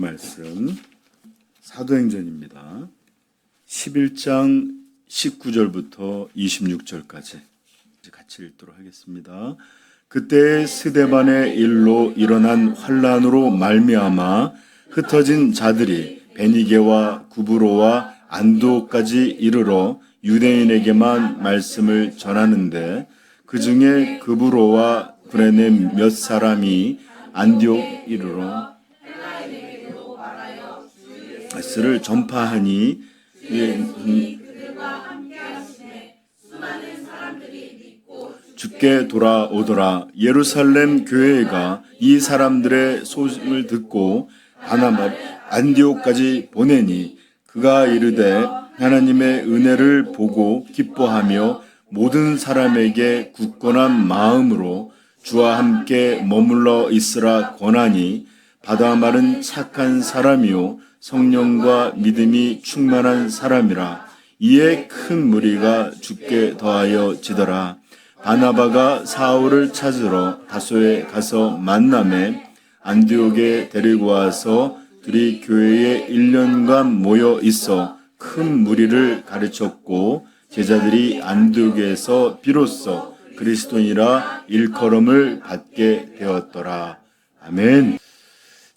말씀 사도행전입니다. 11장 19절부터 26절까지 같이 읽도록 하겠습니다. 그때 스데반의 일로 일어난 환란으로 말미암아 흩어진 자들이 베니게와 구브로와 안디옥까지 이르러 유대인에게만 말씀을 전하는데 그 중에 구브로와 구레네 몇 사람이 안디옥 이르러 말씀을 전파하니 주께 돌아오더라. 예루살렘 교회가 이 사람들의 소식을 듣고 안디옥까지 보내니 그가 이르되 하나님의 은혜를 보고 기뻐하며 모든 사람에게 굳건한 마음으로 주와 함께 머물러 있으라 권하니 바다말은 착한 사람이요 성령과 믿음이 충만한 사람이라. 이에 큰 무리가 주께 더하여 지더라. 바나바가 사울을 찾으러 다소에 가서 만나매 안디옥에 데리고 와서 둘이 교회에 1년간 모여 있어 큰 무리를 가르쳤고 제자들이 안디옥에서 비로소 그리스도인이라 일컬음을 받게 되었더라. 아멘.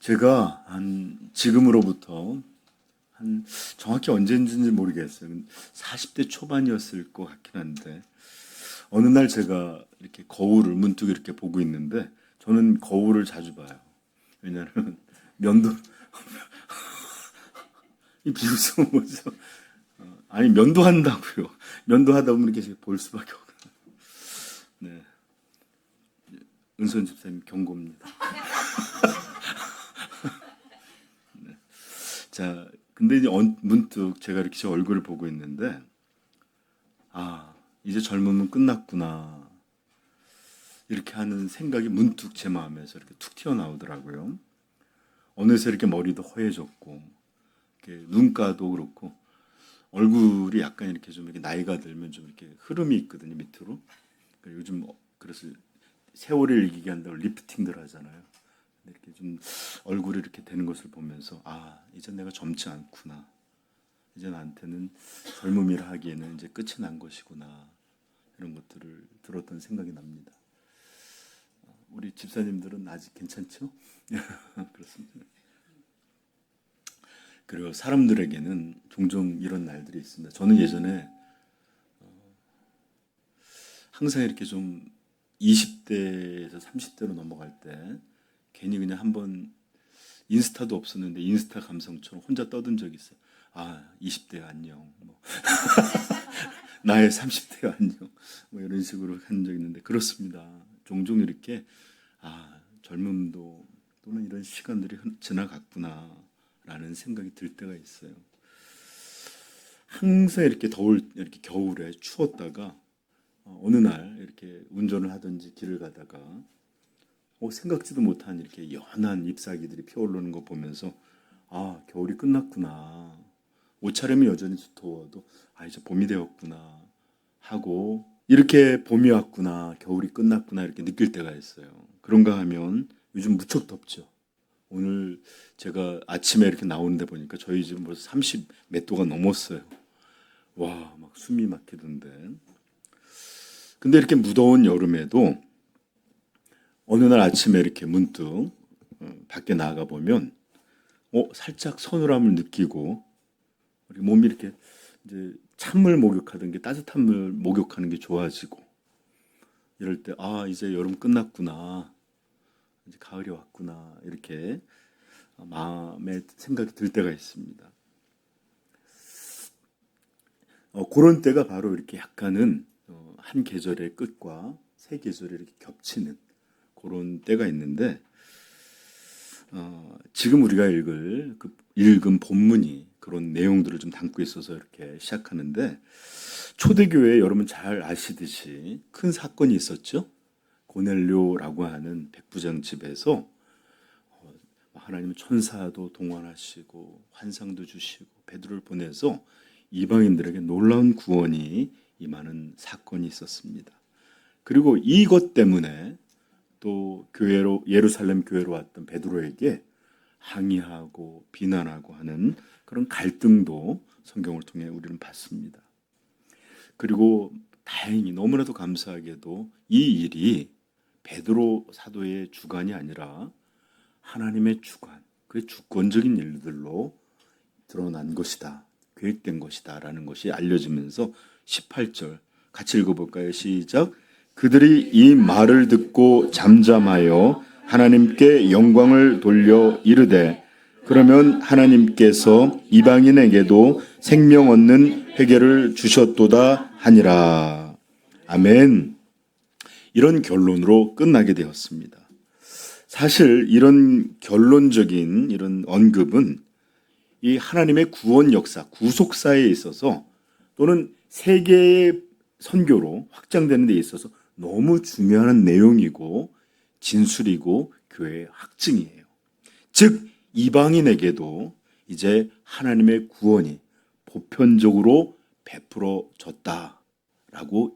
제가 지금으로부터 정확히 언제인지 모르겠어요. 40대 초반이었을 것 같긴 한데 어느 날 제가 이렇게 거울을 문득 이렇게 보고 있는데 저는 거울을 자주 봐요. 왜냐하면 면도 이 비웃음은 뭐죠? 아니 면도한다고요. 면도하다 보면 이렇게 볼 수밖에 없어요. 네, 은선 집사님 경고입니다. 네. 자, 근데 이제 문득 제가 이렇게 제 얼굴을 보고 있는데 이제 젊음은 끝났구나 이렇게 하는 생각이 문득 제 마음에서 이렇게 툭 튀어나오더라고요. 어느새 이렇게 머리도 허해졌고 이렇게 눈가도 그렇고 얼굴이 약간 이렇게 좀 이렇게 나이가 들면 좀 이렇게 흐름이 있거든요, 밑으로. 그러니까 요즘 그래서 세월을 이기게 한다고 리프팅들 하잖아요. 이렇게 좀 얼굴이 이렇게 되는 것을 보면서 이제 내가 젊지 않구나. 이제 나한테는 젊음이라 하기에는 이제 끝이 난 것이구나. 이런 것들을 들었던 생각이 납니다. 우리 집사님들은 아직 괜찮죠? 그렇습니다. 그리고 사람들에게는 종종 이런 날들이 있습니다. 저는 예전에 항상 이렇게 좀 20대에서 30대로 넘어갈 때 괜히 그냥 한번 인스타도 없었는데 인스타 감성처럼 혼자 떠든 적이 있어요. 20대 안녕. 나의 30대 안녕. 이런 식으로 한 적이 있는데 그렇습니다. 종종 이렇게 젊음도 또는 이런 시간들이 지나갔구나 라는 생각이 들 때가 있어요. 항상 이렇게 이렇게 겨울에 추웠다가 어느 날 이렇게 운전을 하든지 길을 가다가 생각지도 못한 이렇게 연한 잎사귀들이 피어오르는 거 보면서 겨울이 끝났구나. 옷차림이 여전히 두터워도 이제 봄이 되었구나 하고 이렇게 봄이 왔구나, 겨울이 끝났구나 이렇게 느낄 때가 있어요. 그런가 하면 요즘 무척 덥죠. 오늘 제가 아침에 이렇게 나오는데 보니까 저희 집은 벌써 30 몇 도가 넘었어요. 와, 막 숨이 막히던데. 근데 이렇게 무더운 여름에도 어느 날 아침에 이렇게 문득 밖에 나가 보면 살짝 서늘함을 느끼고 몸이 이렇게 이제 찬물 목욕하던 게 따뜻한 물 목욕하는 게 좋아지고 이럴 때 이제 여름 끝났구나. 이제 가을이 왔구나. 이렇게 마음에 생각이 들 때가 있습니다. 그런 때가 바로 이렇게 약간은 한 계절의 끝과 새 계절이 이렇게 겹치는 그런 때가 있는데 지금 우리가 읽은 본문이 그런 내용들을 좀 담고 있어서 이렇게 시작하는데 초대교회에 여러분 잘 아시듯이 큰 사건이 있었죠. 고넬료라고 하는 백부장 집에서 하나님은 천사도 동원하시고 환상도 주시고 베드로를 보내서 이방인들에게 놀라운 구원이 임하는 사건이 있었습니다. 그리고 이것 때문에 또 예루살렘 교회로 왔던 베드로에게 항의하고 비난하고 하는 그런 갈등도 성경을 통해 우리는 봤습니다. 그리고 다행히 너무나도 감사하게도 이 일이 베드로 사도의 주관이 아니라 하나님의 주관, 그의 주권적인 일들로 드러난 것이다, 계획된 것이다 라는 것이 알려지면서 18절 같이 읽어볼까요? 시작. 그들이 이 말을 듣고 잠잠하여 하나님께 영광을 돌려 이르되 그러면 하나님께서 이방인에게도 생명 얻는 회개를 주셨도다 하니라. 아멘. 이런 결론으로 끝나게 되었습니다. 사실 이런 결론적인 이런 언급은 이 하나님의 구원 역사, 구속사에 있어서 또는 세계의 선교로 확장되는 데 있어서 너무 중요한 내용이고 진술이고 교회의 확증이에요. 즉 이방인에게도 이제 하나님의 구원이 보편적으로 베풀어졌다라고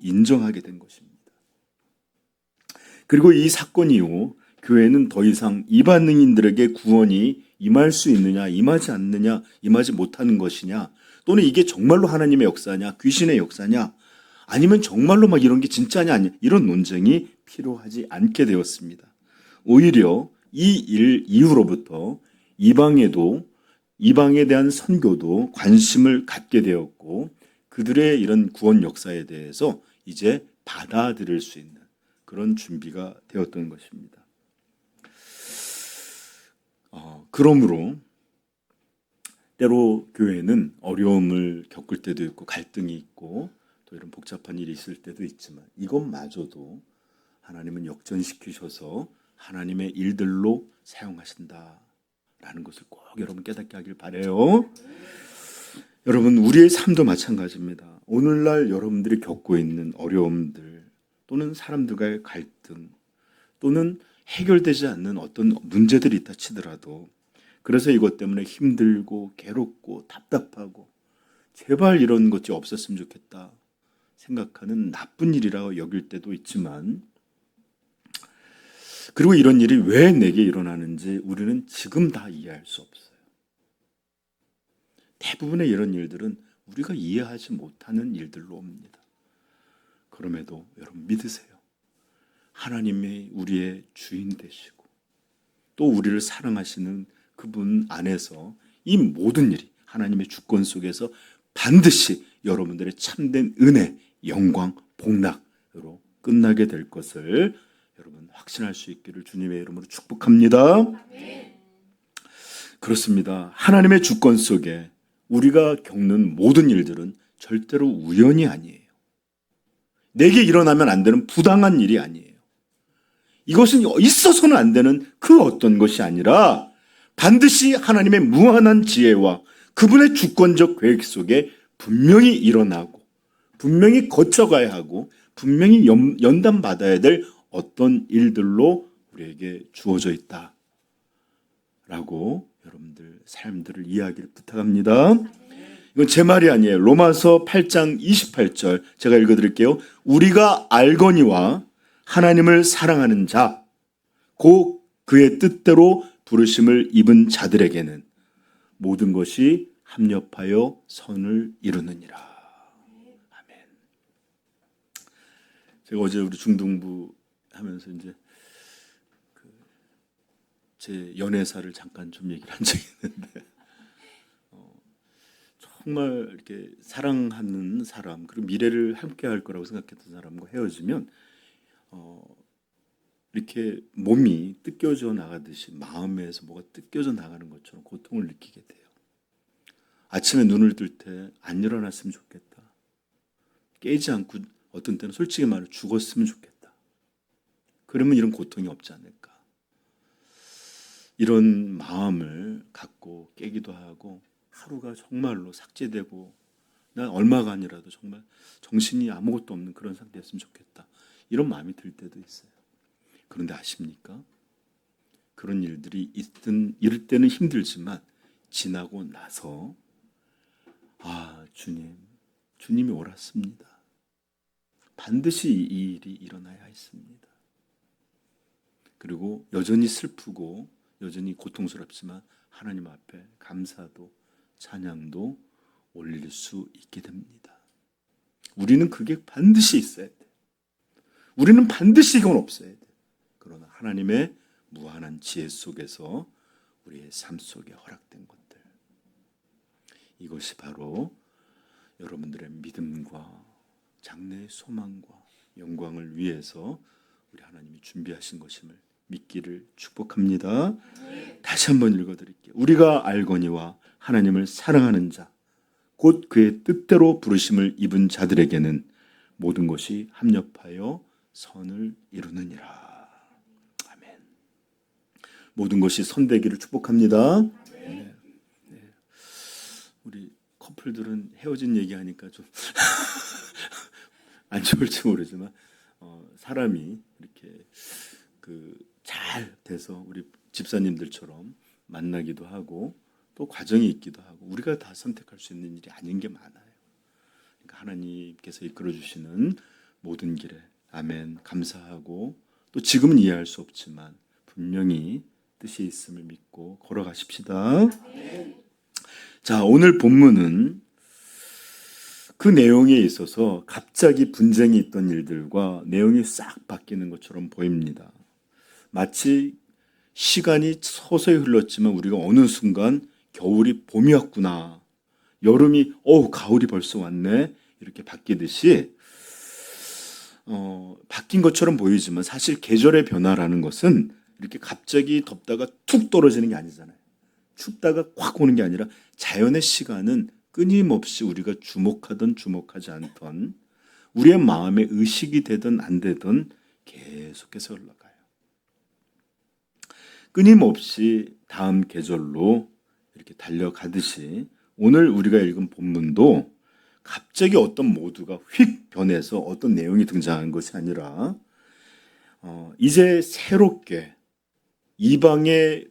인정하게 된 것입니다. 그리고 이 사건 이후 교회는 더 이상 이방인들에게 구원이 임할 수 있느냐, 임하지 않느냐, 임하지 못하는 것이냐, 또는 이게 정말로 하나님의 역사냐, 귀신의 역사냐, 아니면 정말로 막 이런 게 진짜냐, 아니냐, 이런 논쟁이 필요하지 않게 되었습니다. 오히려 이 일 이후로부터 이방에 대한 선교도 관심을 갖게 되었고, 그들의 이런 구원 역사에 대해서 이제 받아들일 수 있는 그런 준비가 되었던 것입니다. 그러므로 때로 교회는 어려움을 겪을 때도 있고 갈등이 있고 또 이런 복잡한 일이 있을 때도 있지만 이것마저도 하나님은 역전시키셔서 하나님의 일들로 사용하신다라는 것을 꼭 여러분 깨닫게 하길 바라요. 여러분 우리의 삶도 마찬가지입니다. 오늘날 여러분들이 겪고 있는 어려움들 또는 사람들과의 갈등 또는 해결되지 않는 어떤 문제들이 있다 치더라도 그래서 이것 때문에 힘들고 괴롭고 답답하고 제발 이런 것이 없었으면 좋겠다 생각하는 나쁜 일이라고 여길 때도 있지만 그리고 이런 일이 왜 내게 일어나는지 우리는 지금 다 이해할 수 없어요. 대부분의 이런 일들은 우리가 이해하지 못하는 일들로 옵니다. 그럼에도 여러분 믿으세요. 하나님이 우리의 주인 되시고 또 우리를 사랑하시는 그분 안에서 이 모든 일이 하나님의 주권 속에서 반드시 여러분들의 참된 은혜, 영광, 복락으로 끝나게 될 것을 여러분 확신할 수 있기를 주님의 이름으로 축복합니다. 그렇습니다. 하나님의 주권 속에 우리가 겪는 모든 일들은 절대로 우연이 아니에요. 내게 일어나면 안 되는 부당한 일이 아니에요. 이것은 있어서는 안 되는 그 어떤 것이 아니라 반드시 하나님의 무한한 지혜와 그분의 주권적 계획 속에 분명히 일어나고 분명히 거쳐가야 하고 분명히 연단받아야 될 어떤 일들로 우리에게 주어져 있다라고 여러분들 삶들을 이해하기를 부탁합니다. 이건 제 말이 아니에요. 로마서 8장 28절 제가 읽어드릴게요. 우리가 알거니와 하나님을 사랑하는 자, 곧 그의 뜻대로 부르심을 입은 자들에게는 모든 것이 합력하여 선을 이루느니라. 아멘. 제가 어제 우리 중등부 하면서 이제 제 연애사를 잠깐 좀 얘기를 한 적이 있는데 정말 이렇게 사랑하는 사람 그리고 미래를 함께 할 거라고 생각했던 사람과 헤어지면 이렇게 몸이 뜯겨져 나가듯이 마음에서 뭐가 뜯겨져 나가는 것처럼 고통을 느끼게 돼요. 아침에 눈을 뜰 때 안 일어났으면 좋겠다. 깨지 않고 어떤 때는 솔직히 말해 죽었으면 좋겠다. 그러면 이런 고통이 없지 않을까. 이런 마음을 갖고 깨기도 하고 하루가 정말로 삭제되고 난 얼마간이라도 정말 정신이 아무것도 없는 그런 상태였으면 좋겠다. 이런 마음이 들 때도 있어요. 그런데 아십니까? 그런 일들이 이럴 때는 힘들지만 지나고 나서 주님이 옳았습니다. 반드시 이 일이 일어나야 했습니다. 그리고 여전히 슬프고 여전히 고통스럽지만 하나님 앞에 감사도 찬양도 올릴 수 있게 됩니다. 우리는 그게 반드시 있어야 돼. 우리는 반드시 이건 없어야 돼. 그러나 하나님의 무한한 지혜 속에서 우리의 삶 속에 허락된 것들, 이것이 바로 여러분들의 믿음과 장래의 소망과 영광을 위해서 우리 하나님이 준비하신 것임을 믿기를 축복합니다. 다시 한번 읽어드릴게요. 우리가 알거니와 하나님을 사랑하는 자, 곧 그의 뜻대로 부르심을 입은 자들에게는 모든 것이 합력하여 선을 이루느니라. 아멘. 모든 것이 선되기를 축복합니다. 네. 네. 우리 커플들은 헤어진 얘기하니까 좀 안 좋을지 모르지만 사람이 이렇게 잘 돼서 우리 집사님들처럼 만나기도 하고 또 과정이 있기도 하고 우리가 다 선택할 수 있는 일이 아닌 게 많아요. 그러니까 하나님께서 이끌어 주시는 모든 길에 아멘 감사하고 또 지금은 이해할 수 없지만 분명히 뜻이 있음을 믿고 걸어가십시다. 자, 오늘 본문은 그 내용에 있어서 갑자기 분쟁이 있던 일들과 내용이 싹 바뀌는 것처럼 보입니다. 마치 시간이 서서히 흘렀지만 우리가 어느 순간 겨울이 봄이 왔구나, 여름이 가을이 벌써 왔네, 이렇게 바뀌듯이 바뀐 것처럼 보이지만 사실 계절의 변화라는 것은 이렇게 갑자기 덥다가 툭 떨어지는 게 아니잖아요. 춥다가 확 오는 게 아니라 자연의 시간은 끊임없이 우리가 주목하든 주목하지 않던 우리의 마음에 의식이 되든 안 되든 계속해서 흘러가요. 끊임없이 다음 계절로 이렇게 달려가듯이 오늘 우리가 읽은 본문도 갑자기 어떤 모두가 휙 변해서 어떤 내용이 등장한 것이 아니라 이제 새롭게 이방의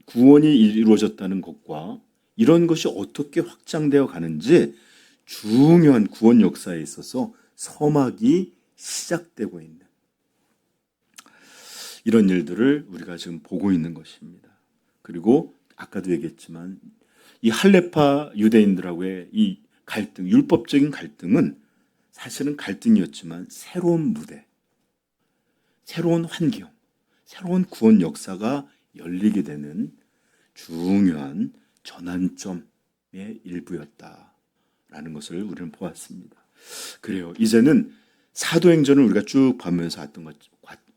구원이 이루어졌다는 것과 이런 것이 어떻게 확장되어 가는지 중요한 구원 역사에 있어서 서막이 시작되고 있는 이런 일들을 우리가 지금 보고 있는 것입니다. 그리고 아까도 얘기했지만 이 할레파 유대인들하고의 이 갈등, 율법적인 갈등은 사실은 갈등이었지만 새로운 무대, 새로운 환경, 새로운 구원 역사가 열리게 되는 중요한 전환점의 일부였다라는 것을 우리는 보았습니다. 그래요. 이제는 사도행전을 우리가 쭉 보면서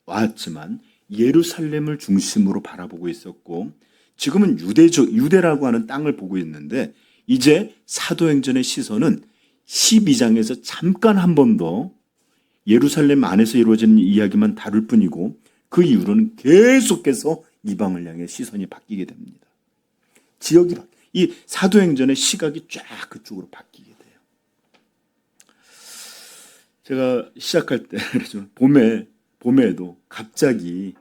왔지만 예루살렘을 중심으로 바라보고 있었고 지금은 유대라고 하는 땅을 보고 있는데 이제 사도행전의 시선은 12장에서 잠깐 한 번 더 예루살렘 안에서 이루어지는 이야기만 다룰 뿐이고 그 이후로는 계속해서 이방을 향해 시선이 바뀌게 됩니다. 이 사도행전의 시각이 쫙 그쪽으로 바뀌게 돼요. 제가 시작할 때 봄에도 갑자기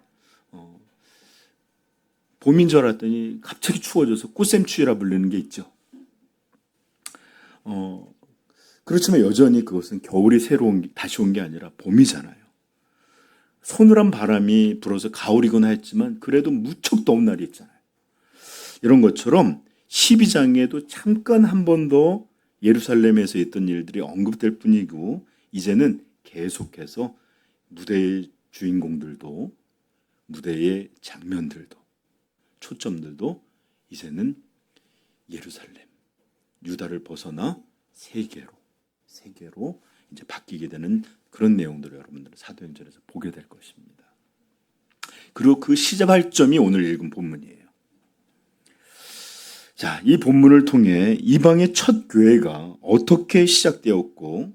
봄인 줄 알았더니 갑자기 추워져서 꽃샘추위라 불리는 게 있죠. 그렇지만 여전히 그것은 겨울이 다시 온 게 아니라 봄이잖아요. 서늘한 바람이 불어서 가을이거나 했지만 그래도 무척 더운 날이 있잖아요. 이런 것처럼 12장에도 잠깐 한 번 더 예루살렘에서 있던 일들이 언급될 뿐이고 이제는 계속해서 무대의 주인공들도 무대의 장면들도 초점들도 이제는 예루살렘, 유다를 벗어나 세계로 이제 바뀌게 되는 그런 내용들을 여러분들은 사도행전에서 보게 될 것입니다. 그리고 그 시작할 점이 오늘 읽은 본문이에요. 자, 이 본문을 통해 이방의 첫 교회가 어떻게 시작되었고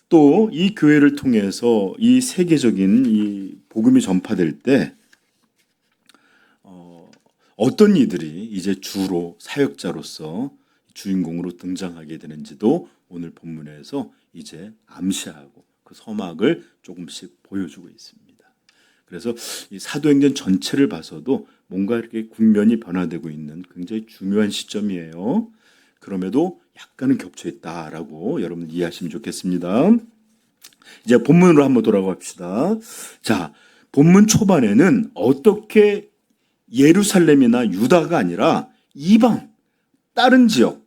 또 이 교회를 통해서 이 세계적인 이 복음이 전파될 때 어떤 이들이 이제 주로 사역자로서 주인공으로 등장하게 되는지도 오늘 본문에서 이제 암시하고 그 서막을 조금씩 보여주고 있습니다. 그래서 이 사도행전 전체를 봐서도 뭔가 이렇게 국면이 변화되고 있는 굉장히 중요한 시점이에요. 그럼에도 약간은 겹쳐 있다라고 여러분 이해하시면 좋겠습니다. 이제 본문으로 한번 돌아가 봅시다. 자, 본문 초반에는 어떻게 예루살렘이나 유다가 아니라 이방, 다른 지역,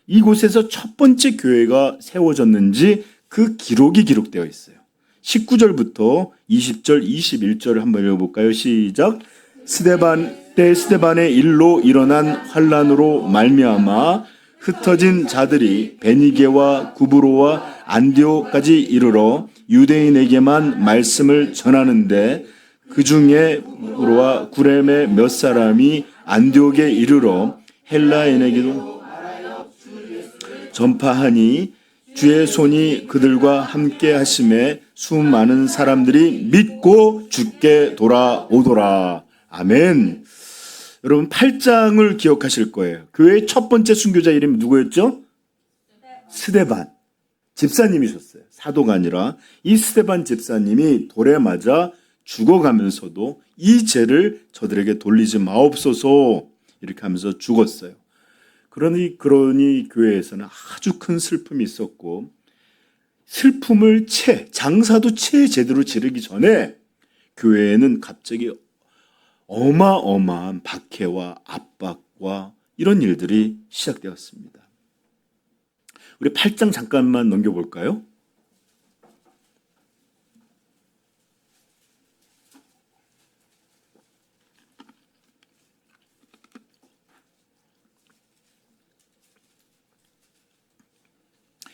이곳에서 첫 번째 교회가 세워졌는지 그 기록이 기록되어 있어요. 19절부터 20절, 21절을 한번 읽어볼까요? 시작. 스데반의 일로 일어난 환란으로 말미암아 흩어진 자들이 베니게와 구브로와 안디오까지 이르러 유대인에게만 말씀을 전하는데 그 중에 구브로와 구렘의 몇 사람이 안디옥에 이르러 헬라인에게도 전파하니 주의 손이 그들과 함께 하심에 수많은 사람들이 믿고 주께 돌아오더라. 아멘. 여러분 8장을 기억하실 거예요. 교회의 첫 번째 순교자 이름이 누구였죠? 스데반 집사님이셨어요. 사도가 아니라 이 스데반 집사님이 돌에 맞아 죽어가면서도 이 죄를 저들에게 돌리지 마옵소서 이렇게 하면서 죽었어요. 그러니 교회에서는 아주 큰 슬픔이 있었고 슬픔을 장사도 제대로 지르기 전에 교회에는 갑자기 어마어마한 박해와 압박과 이런 일들이 시작되었습니다. 우리 8장 잠깐만 넘겨볼까요?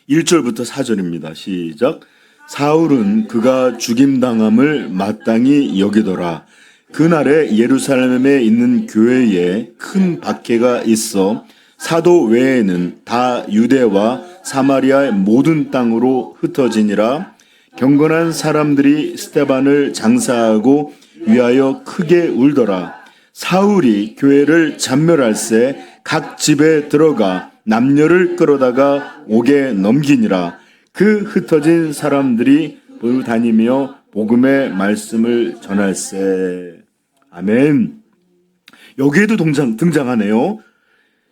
(1절부터) (4절입니다) 시작. 사울은 그가 죽임당함을 마땅히 여기더라. 그날에 예루살렘에 있는 교회에 큰 박해가 있어 사도 외에는 다 유대와 사마리아의 모든 땅으로 흩어지니라. 경건한 사람들이 스데반을 장사하고 위하여 크게 울더라. 사울이 교회를 잔멸할새 각 집에 들어가 남녀를 끌어다가 옥에 넘기니라. 그 흩어진 사람들이 다니며 복음의 말씀을 전할세. 아멘. 여기에도 등장하네요.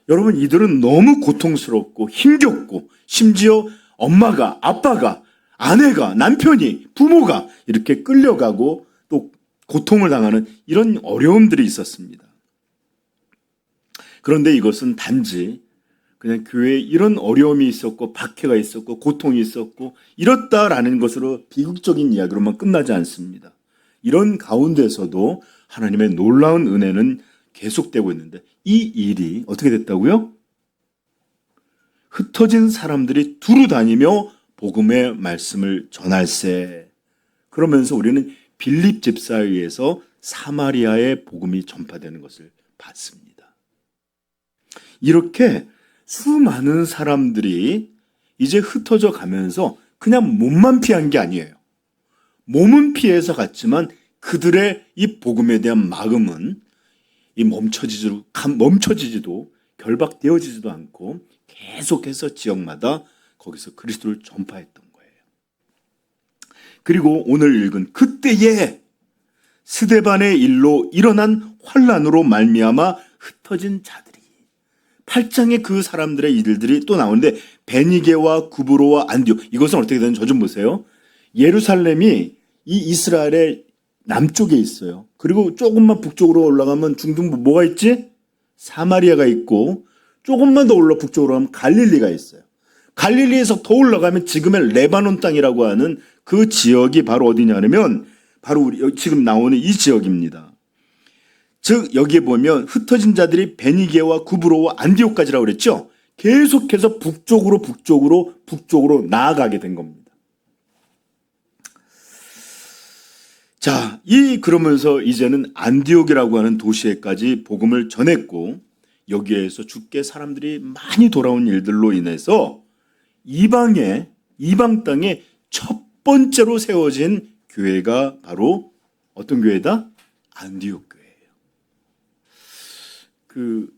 여러분 이들은 너무 고통스럽고 힘겹고 심지어 엄마가, 아빠가, 아내가, 남편이, 부모가 이렇게 끌려가고 또 고통을 당하는 이런 어려움들이 있었습니다. 그런데 이것은 단지 그냥 교회에 이런 어려움이 있었고 박해가 있었고 고통이 있었고 이렇다라는 것으로 비극적인 이야기로만 끝나지 않습니다. 이런 가운데서도 하나님의 놀라운 은혜는 계속되고 있는데 이 일이 어떻게 됐다고요? 흩어진 사람들이 두루 다니며 복음의 말씀을 전할세. 그러면서 우리는 빌립 집사에 의해서 사마리아의 복음이 전파되는 것을 봤습니다. 이렇게 수많은 사람들이 이제 흩어져 가면서 그냥 몸만 피한 게 아니에요. 몸은 피해서 갔지만 그들의 이 복음에 대한 마음은 멈춰지지도 결박되어지지도 않고 계속해서 지역마다 거기서 그리스도를 전파했던 거예요. 그리고 오늘 읽은 그때에 스데반의 일로 일어난 환란으로 말미암아 흩어진 자들이 8장에 그 사람들의 일들이 또 나오는데 베니게와 구브로와 안디옥 이것은 어떻게 되는지 저 좀 보세요. 예루살렘이 이 이스라엘의 남쪽에 있어요. 그리고 조금만 북쪽으로 올라가면 중동부 뭐가 있지? 사마리아가 있고 조금만 더 북쪽으로 가면 갈릴리가 있어요. 갈릴리에서 더 올라가면 지금의 레바논 땅이라고 하는 그 지역이 바로 어디냐면 바로 우리 지금 나오는 이 지역입니다. 즉 여기에 보면 흩어진 자들이 베니게와 구브로와 안디옥까지라고 그랬죠. 계속해서 북쪽으로 나아가게 된 겁니다. 자, 그러면서 이제는 안디옥이라고 하는 도시에까지 복음을 전했고 여기에서 주께 사람들이 많이 돌아온 일들로 인해서 이방 땅에 첫 번째로 세워진 교회가 바로 어떤 교회다? 안디옥 교회예요.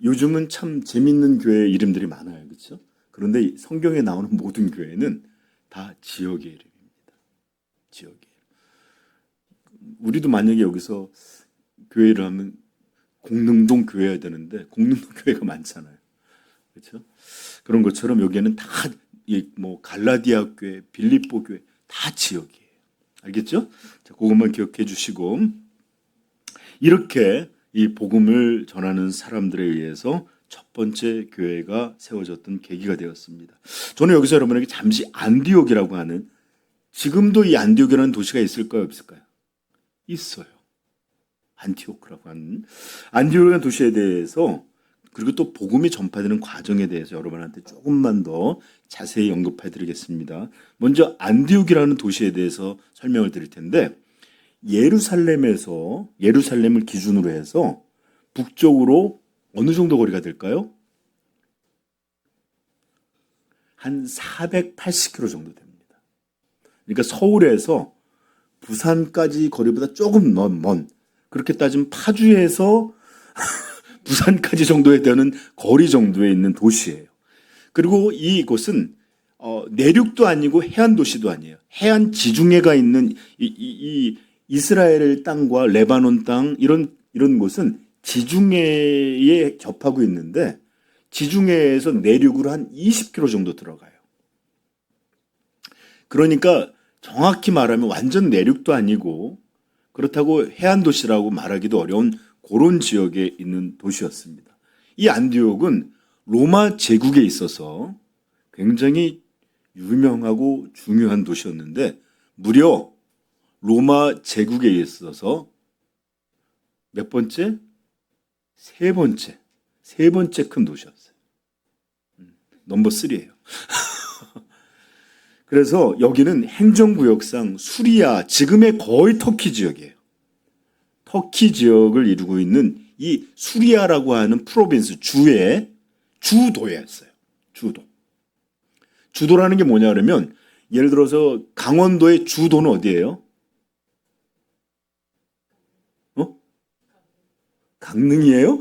요즘은 참 재밌는 교회 이름들이 많아요. 그렇죠? 그런데 성경에 나오는 모든 교회는 다 지역의 이름입니다. 지역의 이름. 우리도 만약에 여기서 교회를 하면 공릉동 교회여야 되는데 공릉동 교회가 많잖아요. 그렇죠? 그런 것처럼 여기에는 다 갈라디아 교회, 빌립보 교회 다 지역이에요. 알겠죠? 자, 그것만 기억해 주시고 이렇게 이 복음을 전하는 사람들에 의해서 첫 번째 교회가 세워졌던 계기가 되었습니다. 저는 여기서 여러분에게 잠시 안디옥이라고 하는, 지금도 이 안디옥이라는 도시가 있을까요, 없을까요? 있어요. 안티오크라고 하는 안디옥이라는 도시에 대해서, 그리고 또 복음이 전파되는 과정에 대해서 여러분한테 조금만 더 자세히 언급해 드리겠습니다. 먼저 안디옥이라는 도시에 대해서 설명을 드릴 텐데, 예루살렘을 기준으로 해서 북쪽으로 어느 정도 거리가 될까요? 한 480km 정도 됩니다. 그러니까 서울에서 부산까지 거리보다 조금 먼, 그렇게 따지면 파주에서 부산까지 정도에 되는 거리 정도에 있는 도시예요. 그리고 이곳은 내륙도 아니고 해안 도시도 아니에요. 해안 지중해가 있는 이 이스라엘 땅과 레바논 땅, 이런 곳은 지중해에 접하고 있는데, 지중해에서 내륙으로 한 20km 정도 들어가요. 그러니까 정확히 말하면 완전 내륙도 아니고, 그렇다고 해안 도시라고 말하기도 어려운 그런 지역에 있는 도시였습니다. 이 안디옥은 로마 제국에 있어서 굉장히 유명하고 중요한 도시였는데, 무려 로마 제국에 있어서 몇 번째? 세 번째 큰 도시였어요. 넘버 3예요. 그래서 여기는 행정구역상 수리아, 지금의 거의 터키 지역이에요. 터키 지역을 이루고 있는 이 수리아라고 하는 프로빈스, 주의 주도였어요. 주도라는 게 뭐냐 그러면, 예를 들어서 강원도의 주도는 어디예요? 강릉이에요?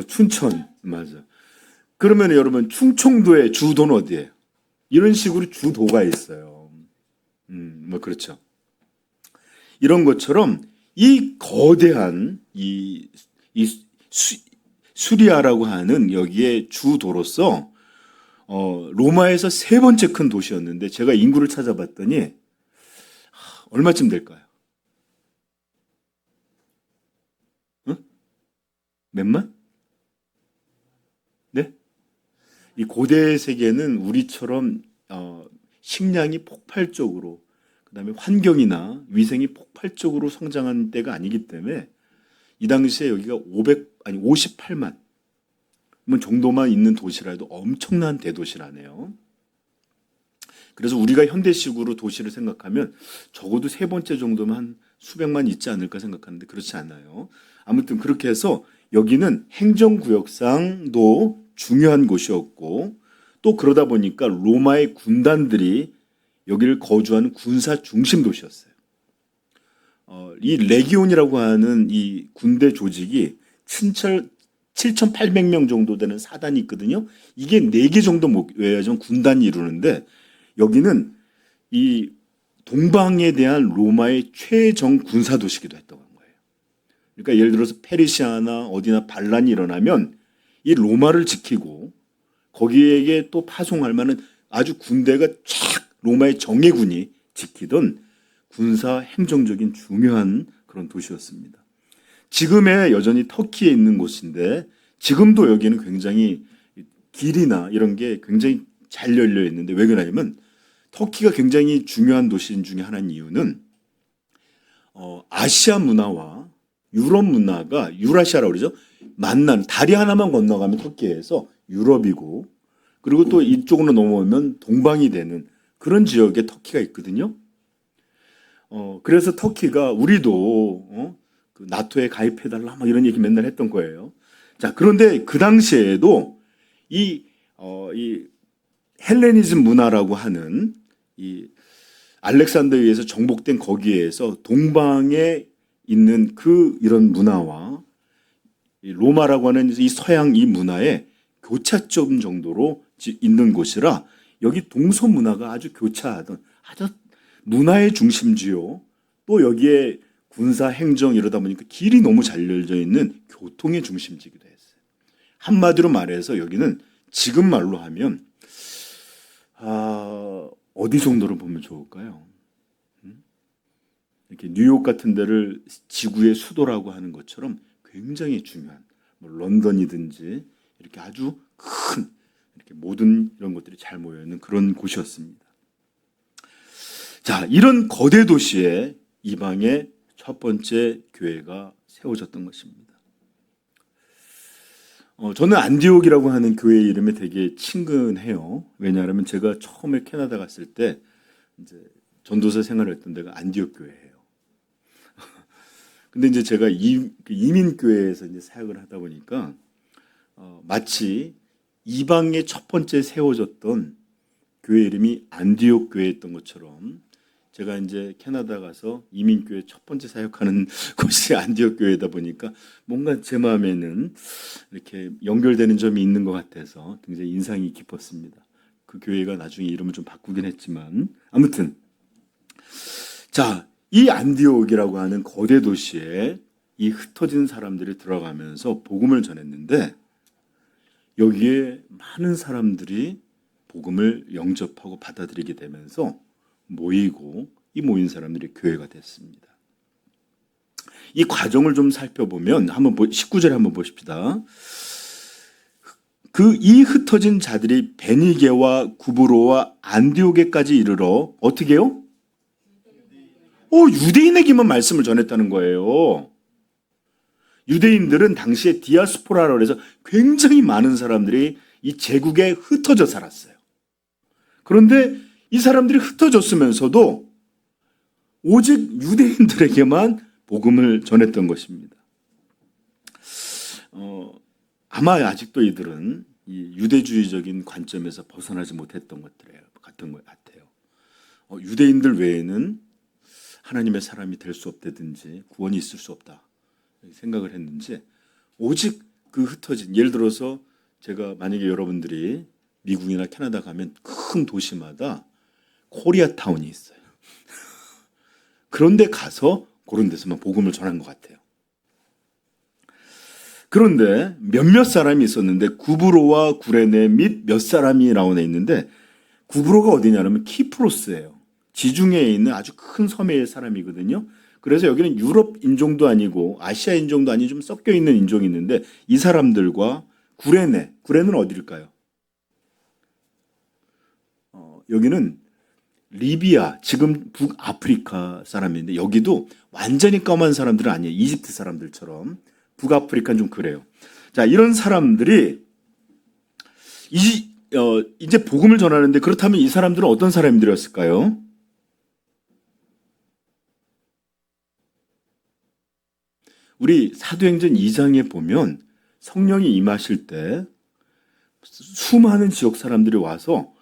춘천, 맞아. 그러면 여러분, 충청도의 주도는 어디예요? 이런 식으로 주도가 있어요. 그렇죠. 이런 것처럼 이 거대한 수리아라고 하는 여기에 주도로서 로마에서 세 번째 큰 도시였는데, 제가 인구를 찾아봤더니 얼마쯤 될까요? 몇만? 네? 이 고대 세계는 우리처럼 식량이 폭발적으로, 그다음에 환경이나 위생이 폭발적으로 성장한 때가 아니기 때문에 이 당시에 여기가 58만 정도만 있는 도시라도 엄청난 대도시라네요. 그래서 우리가 현대식으로 도시를 생각하면 적어도 세 번째 정도면 한 수백만 있지 않을까 생각하는데 그렇지 않아요. 아무튼 그렇게 해서 여기는 행정구역상도 중요한 곳이었고, 또 그러다 보니까 로마의 군단들이 여기를 거주하는 군사 중심 도시였어요. 이 레기온이라고 하는 이 군대 조직이 7,800명 정도 되는 사단이 있거든요. 이게 4개 정도 모여야지 군단이 이루는데, 여기는 이 동방에 대한 로마의 최정 군사 도시기도 했다고 한 거예요. 그러니까 예를 들어서 페르시아나 어디나 반란이 일어나면 이 로마를 지키고 거기에게 또 파송할 만한 아주 군대가 쫙 로마의 정예군이 지키던 군사 행정적인 중요한 그런 도시였습니다. 지금의 여전히 터키에 있는 곳인데, 지금도 여기는 굉장히 길이나 이런 게 굉장히 잘 열려 있는데, 왜 그러냐면 터키가 굉장히 중요한 도시 중에 하나인 이유는 아시아 문화와 유럽 문화가, 유라시아라고 그러죠, 만난, 다리 하나만 건너가면 터키에서 유럽이고, 그리고 또 이쪽으로 넘어오면 동방이 되는 그런 지역에 터키가 있거든요. 그래서 터키가 우리도 그 나토에 가입해달라 막 이런 얘기 맨날 했던 거예요. 자, 그런데 그 당시에도 이 헬레니즘 문화라고 하는 이 알렉산더에 의해서 정복된 거기에서 동방에 있는 이런 문화와 이 로마라고 하는 이 서양 이 문화의 교차점 정도로 있는 곳이라, 여기 동서 문화가 아주 교차하던 아주 문화의 중심지요. 또 여기에 군사 행정 이러다 보니까 길이 너무 잘 열려 있는 교통의 중심지기도 했어요. 한마디로 말해서 여기는 지금 말로 하면 어디 정도로 보면 좋을까요? 이렇게 뉴욕 같은 데를 지구의 수도라고 하는 것처럼 굉장히 중요한 뭐 런던이든지 이렇게 아주 큰 이렇게 모든 이런 것들이 잘 모여 있는 그런 곳이었습니다. 자, 이런 거대 도시에 이방의 첫 번째 교회가 세워졌던 것입니다. 저는 안디옥이라고 하는 교회 이름에 되게 친근해요. 왜냐하면 제가 처음에 캐나다 갔을 때 이제 전도사 생활을 했던 데가 안디옥 교회예요. 근데 이제 제가 이민 교회에서 이제 사역을 하다 보니까 마치 이방의 첫 번째 세워졌던 교회 이름이 안디옥 교회였던 것처럼 제가 이제 캐나다 가서 이민교회 첫 번째 사역하는 곳이 안디옥 교회다 보니까 뭔가 제 마음에는 이렇게 연결되는 점이 있는 것 같아서 굉장히 인상이 깊었습니다. 그 교회가 나중에 이름을 좀 바꾸긴 했지만 아무튼 자, 이 안디옥이라고 하는 거대 도시에 이 흩어진 사람들이 들어가면서 복음을 전했는데 여기에 많은 사람들이 복음을 영접하고 받아들이게 되면서 모이고 이 모인 사람들이 교회가 됐습니다. 이 과정을 좀 살펴보면 한번 19절에 한번 보십시다. 이 흩어진 자들이 베니게와 구브로와 안디옥에까지 이르러 어떻게 해요? 유대인에게만 말씀을 전했다는 거예요. 유대인들은 당시에 디아스포라라고 해서 굉장히 많은 사람들이 이 제국에 흩어져 살았어요. 그런데 이 사람들이 흩어졌으면서도 오직 유대인들에게만 복음을 전했던 것입니다. 아마 아직도 이들은 이 유대주의적인 관점에서 벗어나지 못했던 것들이에요. 같은 것 같아요. 유대인들 외에는 하나님의 사람이 될 수 없다든지 구원이 있을 수 없다 생각을 했는지 오직 그 흩어진 예를 들어서 제가 만약에 여러분들이 미국이나 캐나다 가면 큰 도시마다 코리아타운이 있어요. 그런데 가서 그런 데서만 복음을 전한 것 같아요. 그런데 몇몇 사람이 있었는데 구브로와 구레네 및 몇 사람이 나오나 있는데 구브로가 어디냐면 키프로스예요. 지중해에 있는 아주 큰 섬의 사람이거든요. 그래서 여기는 유럽 인종도 아니고 아시아 인종도 아니고 좀 섞여 있는 인종이 있는데 이 사람들과 구레네는 어디일까요? 여기는 리비아, 지금 북아프리카 사람인데 여기도 완전히 검은 사람들은 아니에요. 이집트 사람들처럼. 북아프리카는 좀 그래요. 자, 이런 사람들이 이제 복음을 전하는데 그렇다면 이 사람들은 어떤 사람들이었을까요? 우리 사도행전 2장에 보면 성령이 임하실 때 수많은 지역 사람들이 와서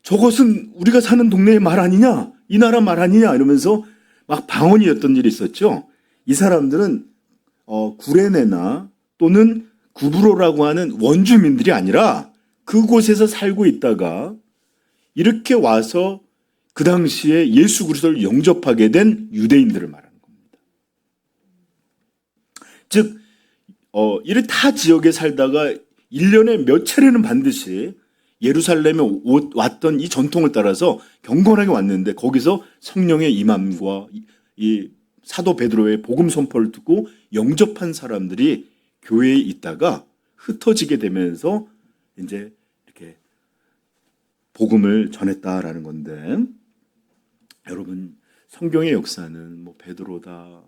저것은 우리가 사는 동네의 말 아니냐? 이 나라 말 아니냐? 이러면서 막 방언이었던 일이 있었죠. 이 사람들은 구레네나 또는 구브로라고 하는 원주민들이 아니라 그곳에서 살고 있다가 이렇게 와서 그 당시에 예수 그리스도를 영접하게 된 유대인들을 말하는 겁니다. 즉 이런 타 지역에 살다가 1년에 몇 차례는 반드시 예루살렘에 왔던 이 전통을 따라서 경건하게 왔는데 거기서 성령의 임함과 이 사도 베드로의 복음 선포를 듣고 영접한 사람들이 교회에 있다가 흩어지게 되면서 이제 이렇게 복음을 전했다라는 건데 여러분 성경의 역사는 뭐 베드로다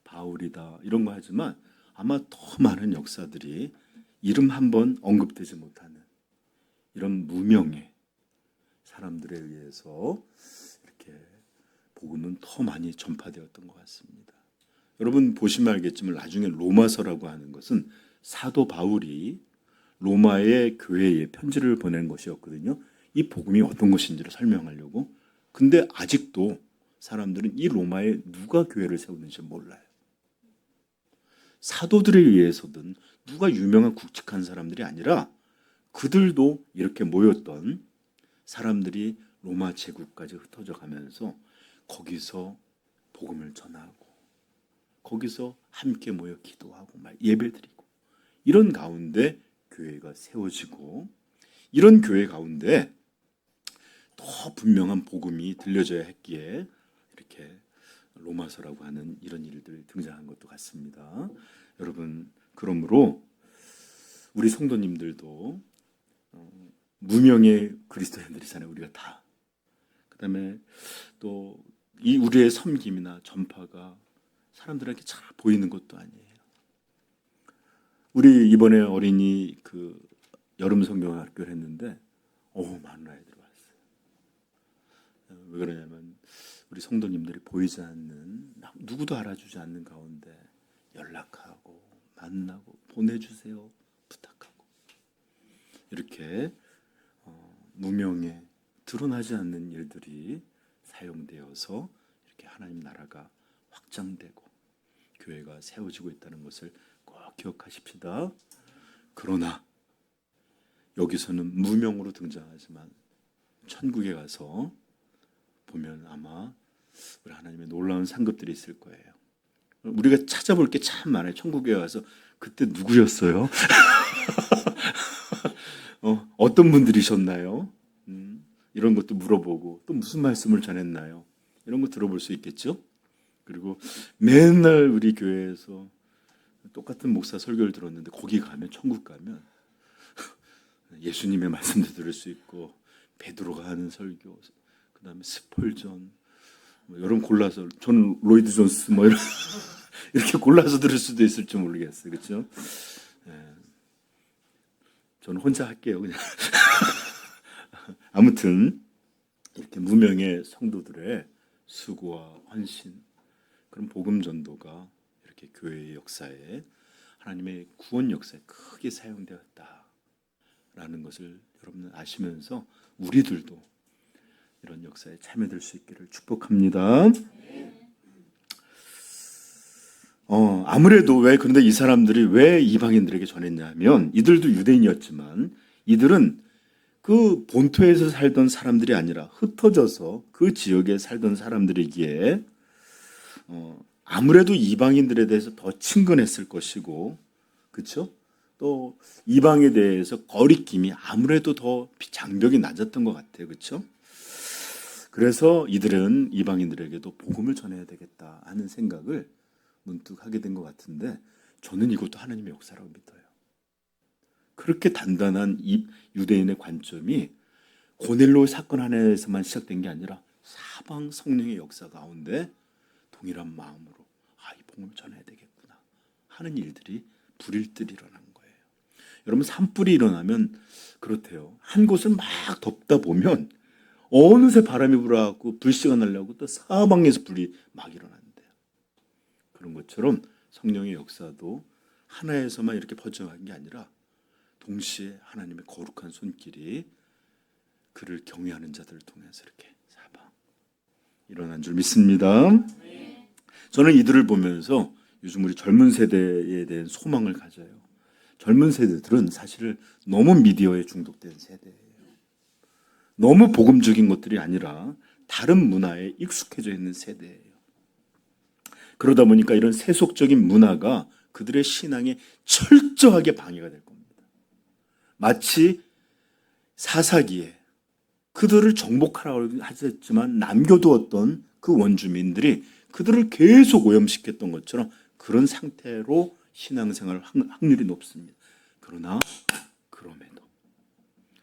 바울이다 이런 거 하지만 아마 더 많은 역사들이 이름 한번 언급되지 못하는 이런 무명의 사람들에 의해서 이렇게 복음은 더 많이 전파되었던 것 같습니다. 여러분 보시면 알겠지만 나중에 로마서라고 하는 것은 사도 바울이 로마의 교회에 편지를 보낸 것이었거든요. 이 복음이 어떤 것인지를 설명하려고. 근데 아직도 사람들은 이 로마에 누가 교회를 세우는지 몰라요. 사도들에 의해서든 누가 유명한 굵직한 사람들이 아니라 그들도 이렇게 모였던 사람들이 로마 제국까지 흩어져 가면서 거기서 복음을 전하고 거기서 함께 모여 기도하고 예배드리고 이런 가운데 교회가 세워지고 이런 교회 가운데 더 분명한 복음이 들려져야 했기에 이렇게 로마서라고 하는 이런 일들이 등장한 것도 같습니다. 여러분, 그러므로 우리 성도님들도 무명의 그리스도인들이잖아요. 우리가 다. 그다음에 또 이 우리의 섬김이나 전파가 사람들에게 잘 보이는 것도 아니에요. 우리 이번에 어린이 그 여름 성경학교를 했는데 많은 아이들이 왔어요. 왜 그러냐면 우리 성도님들이 보이지 않는, 누구도 알아주지 않는 가운데 연락하고 만나고 보내주세요 부탁하고, 이렇게 무명에 드러나지 않는 일들이 사용되어서 이렇게 하나님 나라가 확장되고 교회가 세워지고 있다는 것을 꼭 기억하십시다. 그러나 여기서는 무명으로 등장하지만 천국에 가서 보면 아마 우리 하나님의 놀라운 상급들이 있을 거예요. 우리가 찾아볼 게 참 많아요. 천국에 가서 그때 누구였어요? 어떤 분들이셨나요? 이런 것도 물어보고, 또 무슨 말씀을 전했나요? 이런 거 들어볼 수 있겠죠? 그리고 맨날 우리 교회에서 똑같은 목사 설교를 들었는데 거기 가면, 천국 가면 예수님의 말씀도 들을 수 있고, 베드로가 하는 설교, 그 다음에 스펄전, 여러분 골라서, 저는 로이드 존스 이렇게 골라서 들을 수도 있을지 모르겠어요. 그렇죠? 저는 혼자 할게요, 그냥. 아무튼 이렇게 무명의 성도들의 수고와 헌신, 그런 복음 전도가 이렇게 교회의 역사에, 하나님의 구원 역사에 크게 사용되었다라는 것을 여러분은 아시면서 우리들도 이런 역사에 참여될 수 있기를 축복합니다. 아무래도 그런데 이 사람들이 왜 이방인들에게 전했냐면, 이들도 유대인이었지만 이들은 그 본토에서 살던 사람들이 아니라 흩어져서 그 지역에 살던 사람들이기에 아무래도 이방인들에 대해서 더 친근했을 것이고, 그렇죠? 또 이방에 대해서 거리낌이 아무래도 더 장벽이 낮았던 것 같아요. 그렇죠? 그래서 이들은 이방인들에게도 복음을 전해야 되겠다 하는 생각을 문득 하게 된 것 같은데, 저는 이것도 하나님의 역사라고 믿어요. 그렇게 단단한 이 유대인의 관점이 고넬로 사건 하나에서만 시작된 게 아니라 사방 성령의 역사 가운데 동일한 마음으로 이 복음을 전해야 되겠구나 하는 일들이 불일듯 일어난 거예요. 여러분, 산불이 일어나면 그렇대요. 한 곳을 막 덮다 보면 어느새 바람이 불어갖고 불씨가 날려고 또 사방에서 불이 막 일어난대요. 그런 것처럼 성령의 역사도 하나에서만 이렇게 퍼져간 게 아니라 동시에 하나님의 거룩한 손길이 그를 경외하는 자들을 통해서 이렇게 사방 일어난 줄 믿습니다. 저는 이들을 보면서 요즘 우리 젊은 세대에 대한 소망을 가져요. 젊은 세대들은 사실 너무 미디어에 중독된 세대예요. 너무 복음적인 것들이 아니라 다른 문화에 익숙해져 있는 세대예요. 그러다 보니까 이런 세속적인 문화가 그들의 신앙에 철저하게 방해가 될 겁니다. 마치 사사기에 그들을 정복하라고 하셨지만 남겨두었던 그 원주민들이 그들을 계속 오염시켰던 것처럼 그런 상태로 신앙생활 확률이 높습니다. 그러나 그럼에도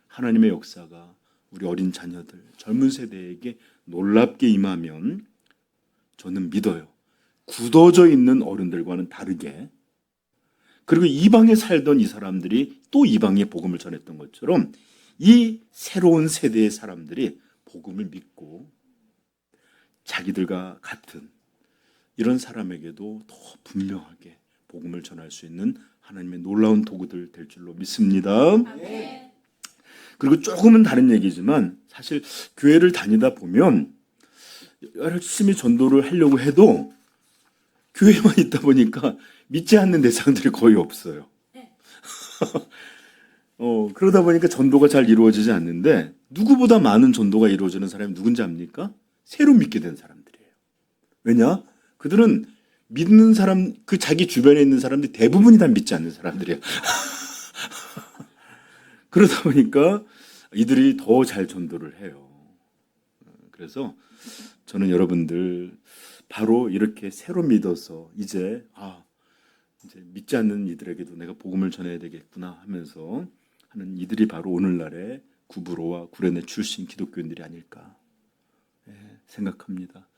하나님의 역사가 우리 어린 자녀들, 젊은 세대에게 놀랍게 임하면 저는 믿어요. 굳어져 있는 어른들과는 다르게, 그리고 이방에 살던 이 사람들이 또 이방에 복음을 전했던 것처럼 이 새로운 세대의 사람들이 복음을 믿고 자기들과 같은 이런 사람에게도 더 분명하게 복음을 전할 수 있는 하나님의 놀라운 도구들 될 줄로 믿습니다. 그리고 조금은 다른 얘기지만 사실 교회를 다니다 보면 열심히 전도를 하려고 해도 교회만 있다 보니까 믿지 않는 대상들이 거의 없어요. 그러다 보니까 전도가 잘 이루어지지 않는데, 누구보다 많은 전도가 이루어지는 사람이 누군지 압니까? 새로 믿게 된 사람들이에요. 왜냐? 그들은 믿는 사람, 그 자기 주변에 있는 사람들이 대부분이 다 믿지 않는 사람들이에요. 그러다 보니까 이들이 더 잘 전도를 해요. 그래서 저는 여러분들 바로 이렇게 새로 믿어서 이제 믿지 않는 이들에게도 내가 복음을 전해야 되겠구나 하면서 하는 이들이 바로 오늘날의 구브로와 구레네 출신 기독교인들이 아닐까 생각합니다.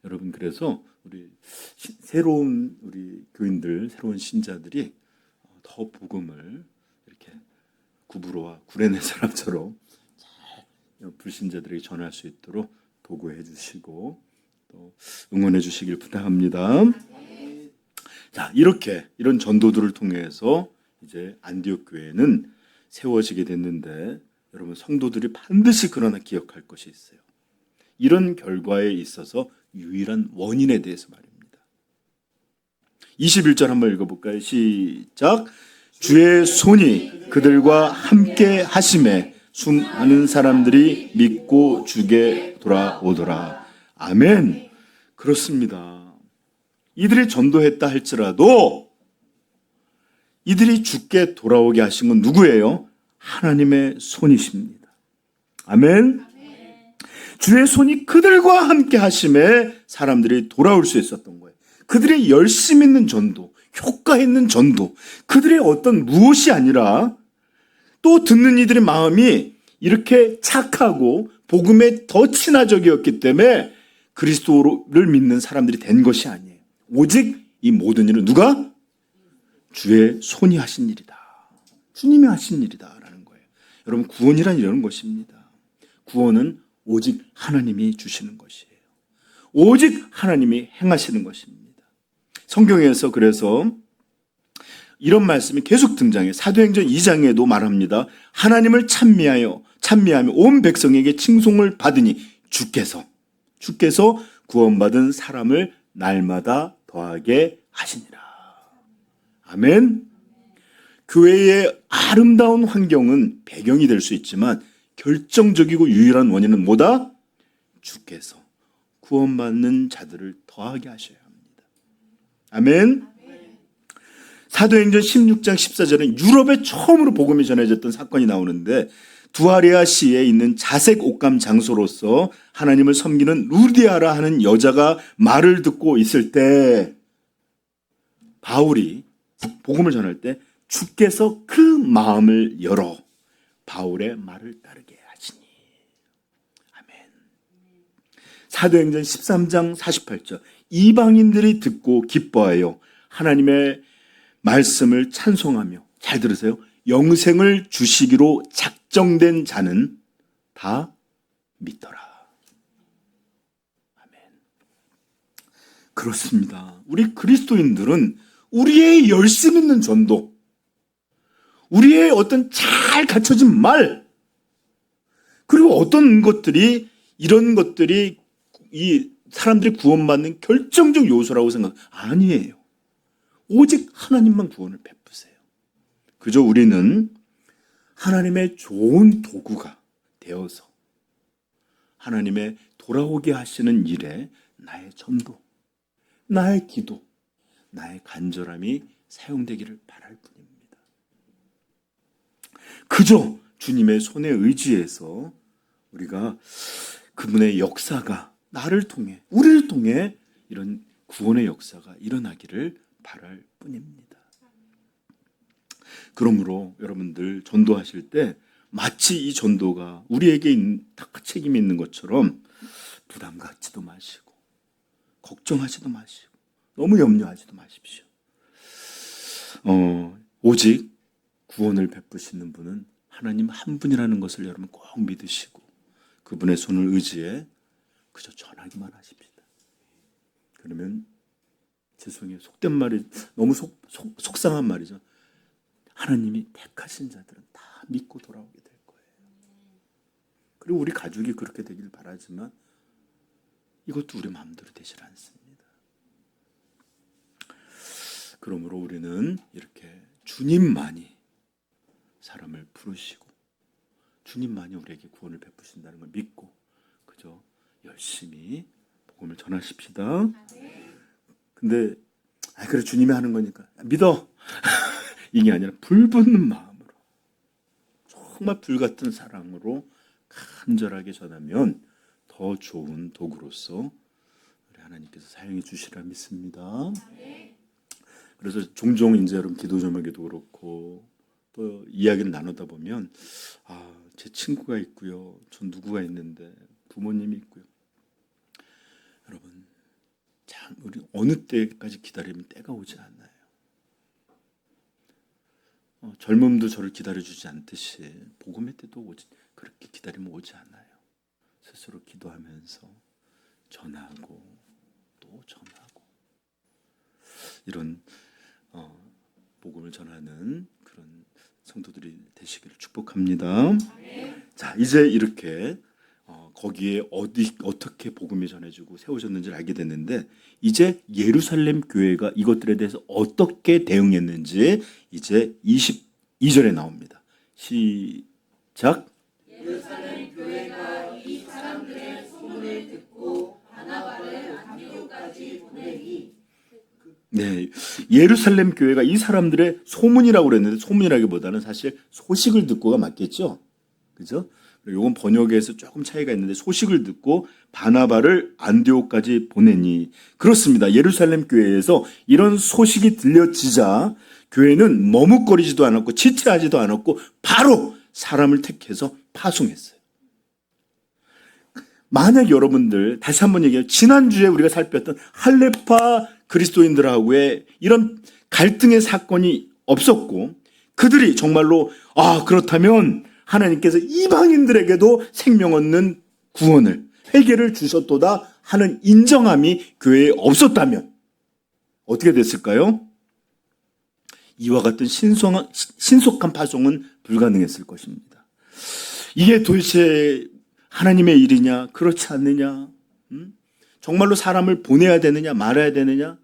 여러분, 그래서 우리 새로운 우리 교인들, 새로운 신자들이 더 복음을 이렇게 구브로와 구레네 사람처럼 잘 불신자들에게 전할 수 있도록 도구해 주시고 또 응원해 주시길 부탁합니다. 자, 이런 전도들을 통해서 이제 안디옥 교회는 세워지게 됐는데, 여러분, 성도들이 반드시 그러나 기억할 것이 있어요. 이런 결과에 있어서 유일한 원인에 대해서 말입니다. 21절 한번 읽어볼까요? 시작. 주의 손이 그들과 함께 하심에 수많은 사람들이 믿고 주께 돌아오더라. 아멘. 그렇습니다. 이들이 전도했다 할지라도 이들이 주께 돌아오게 하신 건 누구예요? 하나님의 손이십니다. 아멘. 주의 손이 그들과 함께 하심에 사람들이 돌아올 수 있었던 거예요. 그들의 열심 있는 전도, 효과 있는 전도, 그들의 어떤 무엇이 아니라 또 듣는 이들의 마음이 이렇게 착하고 복음에 더 친화적이었기 때문에 그리스도를 믿는 사람들이 된 것이 아니에요. 오직 이 모든 일은 누가? 주의 손이 하신 일이다. 주님이 하신 일이다라는 거예요. 여러분, 구원이란 이런 것입니다. 구원은 오직 하나님이 주시는 것이에요. 오직 하나님이 행하시는 것입니다. 성경에서 그래서 이런 말씀이 계속 등장해요. 사도행전 2장에도 말합니다. 하나님을 찬미하며 온 백성에게 칭송을 받으니 주께서 구원받은 사람을 날마다 더하게 하시니라. 아멘. 교회의 아름다운 환경은 배경이 될 수 있지만 결정적이고 유일한 원인은 뭐다? 주께서 구원받는 자들을 더하게 하셔야 합니다. 아멘. 사도행전 16장 14절에 유럽에 처음으로 복음이 전해졌던 사건이 나오는데, 두아리아시에 있는 자색 옷감 장소로서 하나님을 섬기는 루디아라 하는 여자가 말을 듣고 있을 때 바울이 복음을 전할 때 주께서 그 마음을 열어 바울의 말을 따르게 하시니. 아멘. 사도행전 13장 48절 이방인들이 듣고 기뻐하여 하나님의 말씀을 찬송하며, 잘 들으세요, 영생을 주시기로 작정된 자는 다 믿더라. 아멘. 그렇습니다. 우리 그리스도인들은 우리의 열심 있는 전도, 우리의 어떤 잘 갖춰진 말, 그리고 어떤 것들이, 이런 것들이 이 사람들이 구원받는 결정적 요소라고 생각 아니에요. 오직 하나님만 구원을 베푸세요. 그저 우리는 하나님의 좋은 도구가 되어서 하나님의 돌아오게 하시는 일에 나의 전도, 나의 기도, 나의 간절함이 사용되기를 바랄 뿐입니다. 그저 주님의 손에 의지해서 우리가 그분의 역사가 나를 통해, 우리를 통해 이런 구원의 역사가 일어나기를 바랄 뿐입니다. 그러므로 여러분들 전도하실 때 마치 이 전도가 우리에게 책임이 있는 것처럼 부담 갖지도 마시고 걱정하지도 마시고 너무 염려하지도 마십시오. 오직 구원을 베푸시는 분은 하나님 한 분이라는 것을 여러분 꼭 믿으시고 그분의 손을 의지해 그저 전하기만 하십시다. 그러면 죄송해요. 속된 말이 너무 속상한 말이죠. 하나님이 택하신 자들은 다 믿고 돌아오게 될 거예요. 그리고 우리 가족이 그렇게 되길 바라지만 이것도 우리 마음대로 되질 않습니다. 그러므로 우리는 이렇게 주님만이 사람을 부르시고 주님만이 우리에게 구원을 베푸신다는 걸 믿고 그저 열심히 복음을 전하십시다. 근데 그래 주님이 하는 거니까 믿어 이게 아니라 불붙는 마음으로 정말 불같은 사랑으로 간절하게 전하면 더 좋은 도구로서 우리 하나님께서 사용해 주시리라 믿습니다. 그래서 종종 이제 여러분 기도 제목에도 그렇고 또 이야기를 나누다 보면 제 친구가 있고요, 전 누구가 있는데 부모님이 있고요. 여러분 참 우리 어느 때까지 기다리면 때가 오지 않나요? 젊음도 저를 기다려주지 않듯이 복음의 때도 그렇게 기다리면 오지 않아요. 스스로 기도하면서 전하고 또 전하고 이런 복음을 전하는 그런 성도들이 되시기를 축복합니다. 자, 이제 이렇게 거기에 어떻게 복음이 전해지고 세워졌는지를 알게 됐는데 이제 예루살렘 교회가 이것들에 대해서 어떻게 대응했는지 이제 22절에 나옵니다. 시작. 예루살렘 교회가 이 사람들의 소문을 듣고 바나바를 안디옥까지 보내니. 네, 예루살렘 교회가 이 사람들의 소문이라고 그랬는데 소문이라기보다는 사실 소식을 듣고가 맞겠죠, 그죠? 요건 번역에서 조금 차이가 있는데 소식을 듣고 바나바를 안디옥까지 보내니. 그렇습니다. 예루살렘 교회에서 이런 소식이 들려지자 교회는 머뭇거리지도 않았고 지체하지도 않았고 바로 사람을 택해서 파송했어요. 만약 여러분들 다시 한번 얘기해요. 지난주에 우리가 살폈던 할레파 그리스도인들하고의 이런 갈등의 사건이 없었고 그들이 정말로 그렇다면 하나님께서 이방인들에게도 생명 얻는 구원을 회개를 주셨도다 하는 인정함이 교회에 없었다면 어떻게 됐을까요? 이와 같은 신속한 파송은 불가능했을 것입니다. 이게 도대체 하나님의 일이냐 그렇지 않느냐, 정말로 사람을 보내야 되느냐 말아야 되느냐,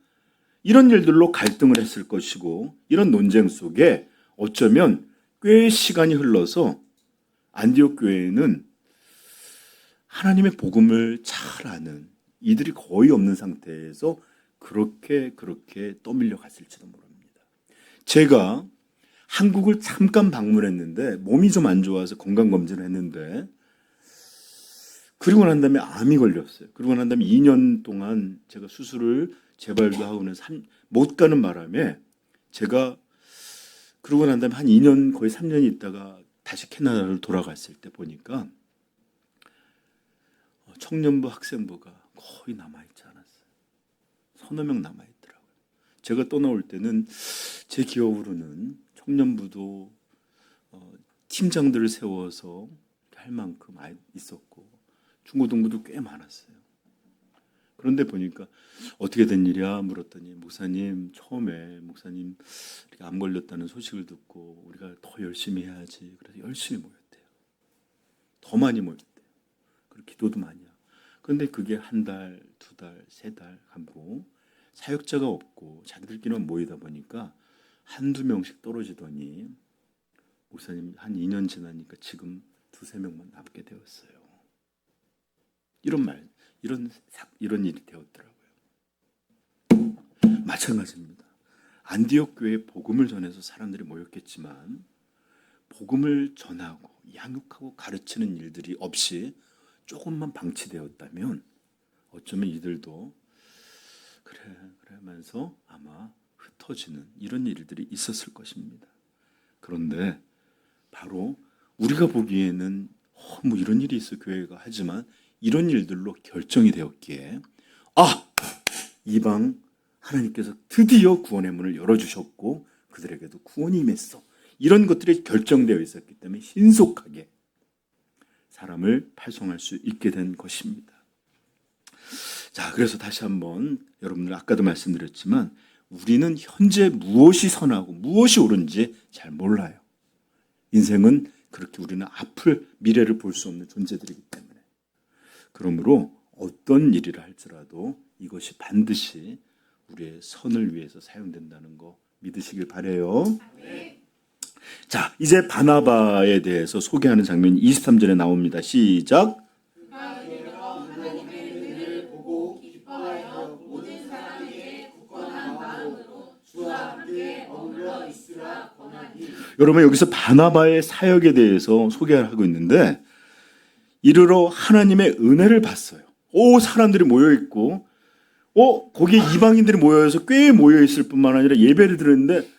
이런 일들로 갈등을 했을 것이고 이런 논쟁 속에 어쩌면 꽤 시간이 흘러서 안디옥 교회는 하나님의 복음을 잘 아는 이들이 거의 없는 상태에서 그렇게 떠밀려 갔을지도 모릅니다. 제가 한국을 잠깐 방문했는데 몸이 좀 안 좋아서 건강검진을 했는데 그리고 난 다음에 암이 걸렸어요. 그리고 난 다음에 2년 동안 제가 수술을 재발도 하고는 못 가는 바람에 제가 그러고 난 다음에 한 2년 거의 3년이 있다가 다시 캐나다를 돌아갔을 때 보니까 청년부 학생부가 거의 남아있지 않았어요. 서너 명 남아있더라고요. 제가 떠나올 때는 제 기억으로는 청년부도 팀장들을 세워서 할 만큼 있었고 중고등부도 꽤 많았어요. 그런데 보니까 어떻게 된 일이야 물었더니 목사님 처음에 목사님 이렇게 암 걸렸다는 소식을 듣고 우리가 더 열심히 해야지 그래서 열심히 모였대요. 더 많이 모였대요. 그리고 기도도 많이 하고. 그런데 그게 한 달, 두 달, 세 달 하고 사역자가 없고 자기들끼리만 모이다 보니까 한두 명씩 떨어지더니 목사님 한 2년 지나니까 지금 두세 명만 남게 되었어요. 이런 일이 되었더라고요. 마찬가지입니다. 안디옥 교회에 복음을 전해서 사람들이 모였겠지만 복음을 전하고 양육하고 가르치는 일들이 없이 조금만 방치되었다면 어쩌면 이들도 그래 하면서 아마 흩어지는 이런 일들이 있었을 것입니다. 그런데 바로 우리가 보기에는 뭐 이런 일이 있어 교회가 하지만 이런 일들로 결정이 되었기에 이방 하나님께서 드디어 구원의 문을 열어주셨고 그들에게도 구원이 임했어. 이런 것들이 결정되어 있었기 때문에 신속하게 사람을 파송할 수 있게 된 것입니다. 자, 그래서 다시 한번 여러분들 아까도 말씀드렸지만 우리는 현재 무엇이 선하고 무엇이 옳은지 잘 몰라요. 인생은 그렇게 우리는 앞을 미래를 볼 수 없는 존재들이기 때문에 그러므로 어떤 일이라 할지라도 이것이 반드시 우리의 선을 위해서 사용된다는 거 믿으시길 바라요. 네. 자, 이제 바나바에 대해서 소개하는 장면이 23절에 나옵니다. 시작. 하나님의 은혜를 보고 기뻐하여 모든 사람에게 굳건한 마음으로 주와 함께 머물러 있으라 권하니. 여러분 여기서 바나바의 사역에 대해서 소개를 하고 있는데 이르러 하나님의 은혜를 봤어요. 사람들이 모여 있고, 거기에 이방인들이 모여서 꽤 모여 있을 뿐만 아니라 예배를 드렸는데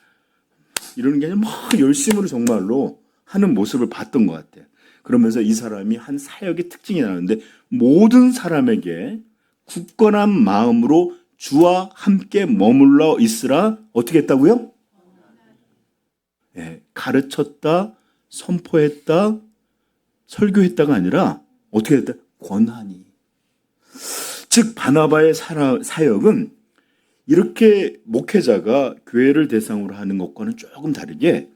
이러는 게 아니라 막 열심으로 정말로 하는 모습을 봤던 것 같아요. 그러면서 이 사람이 한 사역의 특징이 나는데 모든 사람에게 굳건한 마음으로 주와 함께 머물러 있으라 어떻게 했다고요? 가르쳤다, 선포했다, 설교했다가 아니라 어떻게 했다? 권하니. 즉 바나바의 사역은 이렇게 목회자가 교회를 대상으로 하는 것과는 조금 다르게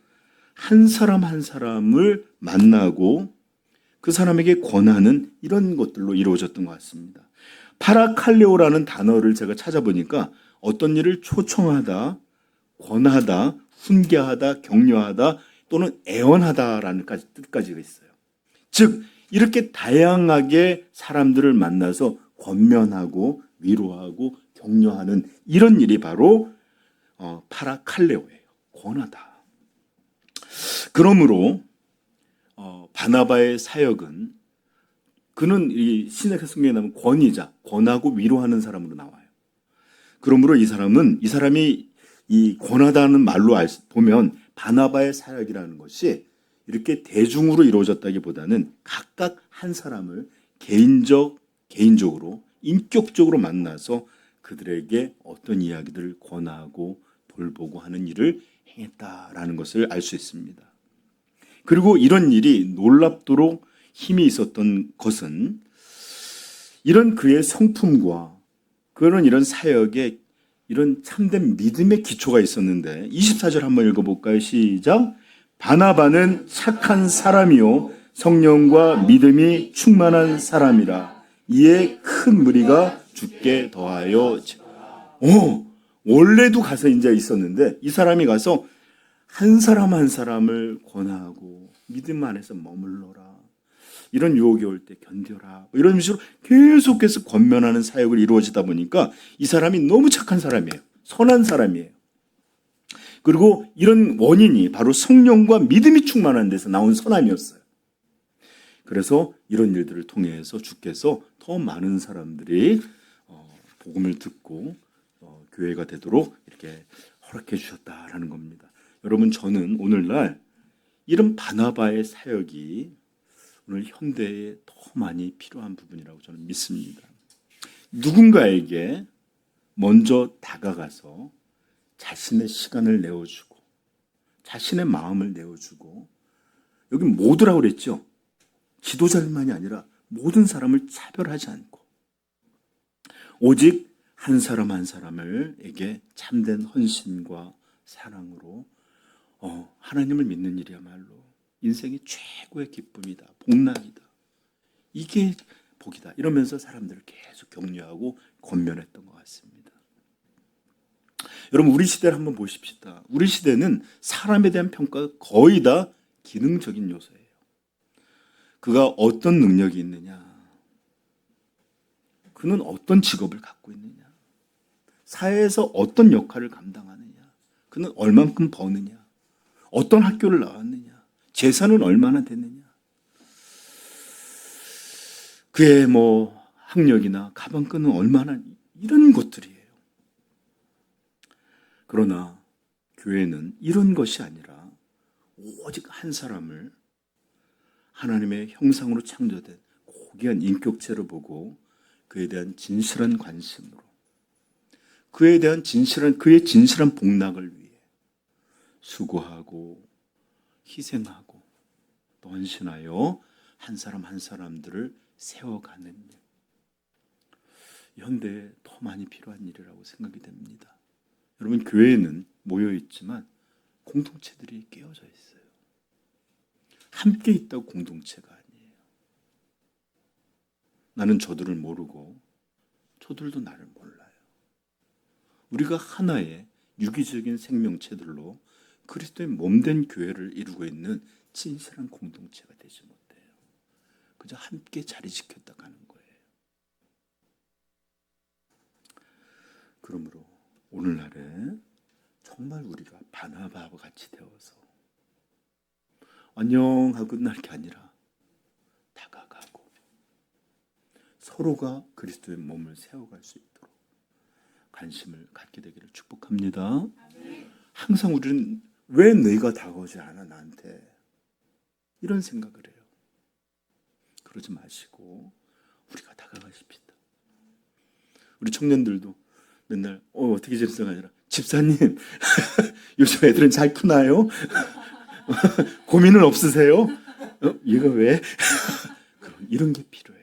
한 사람 한 사람을 만나고 그 사람에게 권하는 이런 것들로 이루어졌던 것 같습니다. 파라칼레오라는 단어를 제가 찾아보니까 어떤 일을 초청하다, 권하다, 훈계하다, 격려하다 또는 애원하다라는 뜻까지가 있어요. 즉 이렇게 다양하게 사람들을 만나서 권면하고 위로하고 격려하는 이런 일이 바로 파라칼레오예요. 권하다. 그러므로 바나바의 사역은 그는 이 신약 성경에 나오면 권위자, 권하고 위로하는 사람으로 나와요. 그러므로 이 사람이 이 권하다는 말로 보면 바나바의 사역이라는 것이 이렇게 대중으로 이루어졌다기보다는 각각 한 사람을 개인적으로 인격적으로 만나서 그들에게 어떤 이야기들을 권하고 돌보고 하는 일을 행했다라는 것을 알 수 있습니다. 그리고 이런 일이 놀랍도록 힘이 있었던 것은 이런 그의 성품과 그런 이런 사역에 이런 참된 믿음의 기초가 있었는데 24절 한번 읽어볼까요? 시작. 바나바는 착한 사람이요 성령과 믿음이 충만한 사람이라 이에 큰 무리가 죽게 더하여 원래도 가서 이제 있었는데 이 사람이 가서 한 사람 한 사람을 권하고 믿음 안에서 머물러라. 이런 유혹이 올 때 견뎌라. 이런 식으로 계속해서 권면하는 사역을 이루어지다 보니까 이 사람이 너무 착한 사람이에요. 선한 사람이에요. 그리고 이런 원인이 바로 성령과 믿음이 충만한 데서 나온 선함이었어요. 그래서 이런 일들을 통해서 주께서 더 많은 사람들이 복음을 듣고 교회가 되도록 이렇게 허락해 주셨다라는 겁니다. 여러분 저는 오늘날 이런 바나바의 사역이 오늘 현대에 더 많이 필요한 부분이라고 저는 믿습니다. 누군가에게 먼저 다가가서 자신의 시간을 내어주고 자신의 마음을 내어주고 여기 모두라고 그랬죠. 지도자들만이 아니라 모든 사람을 차별하지 않고 오직 한 사람 한 사람에게 참된 헌신과 사랑으로 하나님을 믿는 일이야말로 인생의 최고의 기쁨이다. 복락이다. 이게 복이다. 이러면서 사람들을 계속 격려하고 권면했던 것 같습니다. 여러분 우리 시대를 한번 보십시다. 우리 시대는 사람에 대한 평가가 거의 다 기능적인 요소예요. 그가 어떤 능력이 있느냐, 그는 어떤 직업을 갖고 있느냐, 사회에서 어떤 역할을 감당하느냐, 그는 얼만큼 버느냐, 어떤 학교를 나왔느냐, 재산은 얼마나 됐느냐, 그의 학력이나 가방끈은 얼마나, 이런 것들이에요. 그러나 교회는 이런 것이 아니라 오직 한 사람을 하나님의 형상으로 창조된 고귀한 인격체로 보고 그에 대한 진실한 관심으로 그의 진실한 복락을 위해 수고하고 희생하고 또 헌신하여 한 사람 한 사람들을 세워가는 일. 현대에 더 많이 필요한 일이라고 생각이 됩니다. 여러분 교회에는 모여있지만 공동체들이 깨어져 있어요. 함께 있다고 공동체가 아니에요. 나는 저들을 모르고 저들도 나를 몰라요. 우리가 하나의 유기적인 생명체들로 그리스도의 몸된 교회를 이루고 있는 진실한 공동체가 되지 못해요. 그저 함께 자리 지켰다 가는 거예요. 그러므로 오늘날에 정말 우리가 바나바와 같이 되어서 안녕 하고 끝날 게 아니라 다가가고 서로가 그리스도의 몸을 세워갈 수 있도록 관심을 갖게 되기를 축복합니다. 항상 우리는 왜 너희가 다가오지 않아 나한테 이런 생각을 해요. 그러지 마시고 우리가 다가가십시다. 우리 청년들도 맨날 어떻게 지내세요가 아니라 집사님 요즘 애들은 잘 크나요? 고민은 없으세요? 얘가 왜? 이런 게 필요해요.